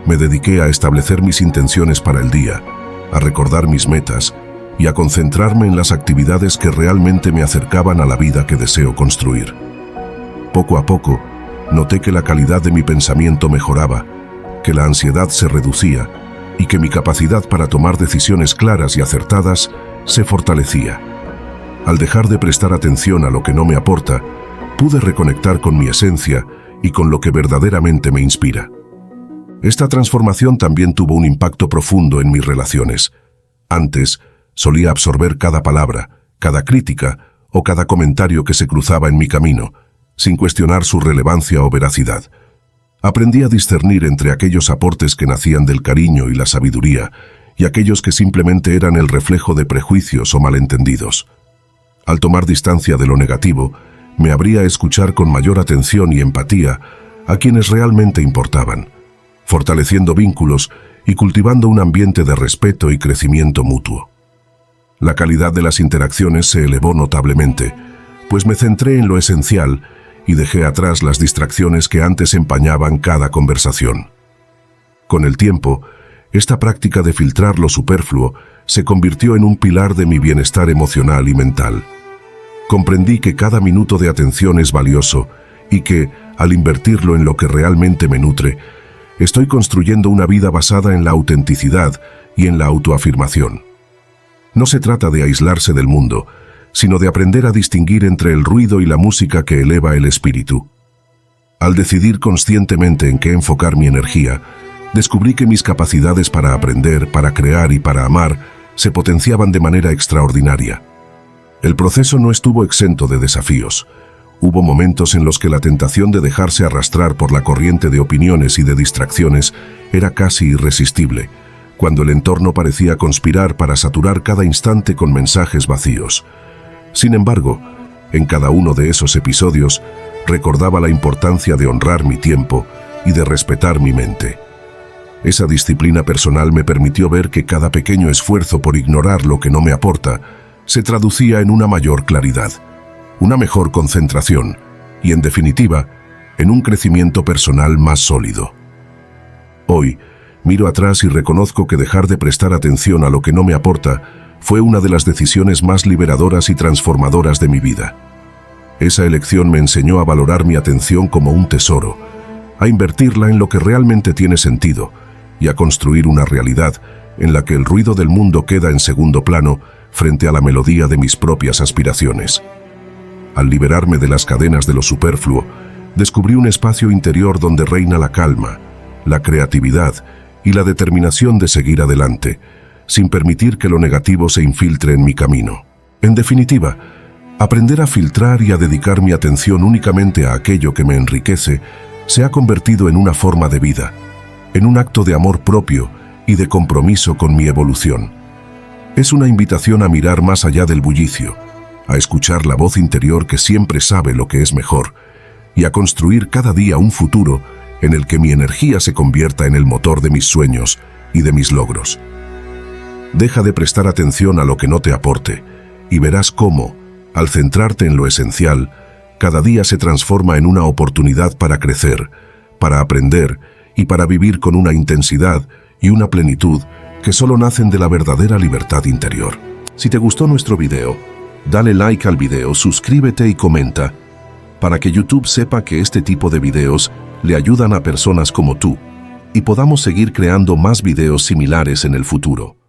me dediqué a establecer mis intenciones para el día, a recordar mis metas y a concentrarme en las actividades que realmente me acercaban a la vida que deseo construir. Poco a poco, noté que la calidad de mi pensamiento mejoraba, que la ansiedad se reducía y que mi capacidad para tomar decisiones claras y acertadas se fortalecía. Al dejar de prestar atención a lo que no me aporta, pude reconectar con mi esencia y con lo que verdaderamente me inspira. Esta transformación también tuvo un impacto profundo en mis relaciones. Antes, solía absorber cada palabra, cada crítica o cada comentario que se cruzaba en mi camino, sin cuestionar su relevancia o veracidad. Aprendí a discernir entre aquellos aportes que nacían del cariño y la sabiduría y aquellos que simplemente eran el reflejo de prejuicios o malentendidos. Al tomar distancia de lo negativo, me abría a escuchar con mayor atención y empatía a quienes realmente importaban, fortaleciendo vínculos y cultivando un ambiente de respeto y crecimiento mutuo. La calidad de las interacciones se elevó notablemente, pues me centré en lo esencial y dejé atrás las distracciones que antes empañaban cada conversación. Con el tiempo, esta práctica de filtrar lo superfluo se convirtió en un pilar de mi bienestar emocional y mental. Comprendí que cada minuto de atención es valioso y que, al invertirlo en lo que realmente me nutre, estoy construyendo una vida basada en la autenticidad y en la autoafirmación. No se trata de aislarse del mundo, sino de aprender a distinguir entre el ruido y la música que eleva el espíritu. Al decidir conscientemente en qué enfocar mi energía, descubrí que mis capacidades para aprender, para crear y para amar se potenciaban de manera extraordinaria. El proceso no estuvo exento de desafíos. Hubo momentos en los que la tentación de dejarse arrastrar por la corriente de opiniones y de distracciones era casi irresistible, cuando el entorno parecía conspirar para saturar cada instante con mensajes vacíos. Sin embargo, en cada uno de esos episodios, recordaba la importancia de honrar mi tiempo, y de respetar mi mente. Esa disciplina personal me permitió ver que cada pequeño esfuerzo por ignorar lo que no me aporta se traducía en una mayor claridad, una mejor concentración y, en definitiva, en un crecimiento personal más sólido. Hoy, miro atrás y reconozco que dejar de prestar atención a lo que no me aporta fue una de las decisiones más liberadoras y transformadoras de mi vida. Esa elección me enseñó a valorar mi atención como un tesoro, a invertirla en lo que realmente tiene sentido y a construir una realidad en la que el ruido del mundo queda en segundo plano frente a la melodía de mis propias aspiraciones. Al liberarme de las cadenas de lo superfluo, descubrí un espacio interior donde reina la calma, la creatividad y la determinación de seguir adelante, sin permitir que lo negativo se infiltre en mi camino. En definitiva, aprender a filtrar y a dedicar mi atención únicamente a aquello que me enriquece se ha convertido en una forma de vida, en un acto de amor propio y de compromiso con mi evolución. Es una invitación a mirar más allá del bullicio, a escuchar la voz interior que siempre sabe lo que es mejor y a construir cada día un futuro en el que mi energía se convierta en el motor de mis sueños y de mis logros. Deja de prestar atención a lo que no te aporte y verás cómo, al centrarte en lo esencial, cada día se transforma en una oportunidad para crecer, para aprender y para vivir con una intensidad y una plenitud que solo nacen de la verdadera libertad interior. Si te gustó nuestro video, dale like al video, suscríbete y comenta para que YouTube sepa que este tipo de videos le ayudan a personas como tú y podamos seguir creando más videos similares en el futuro.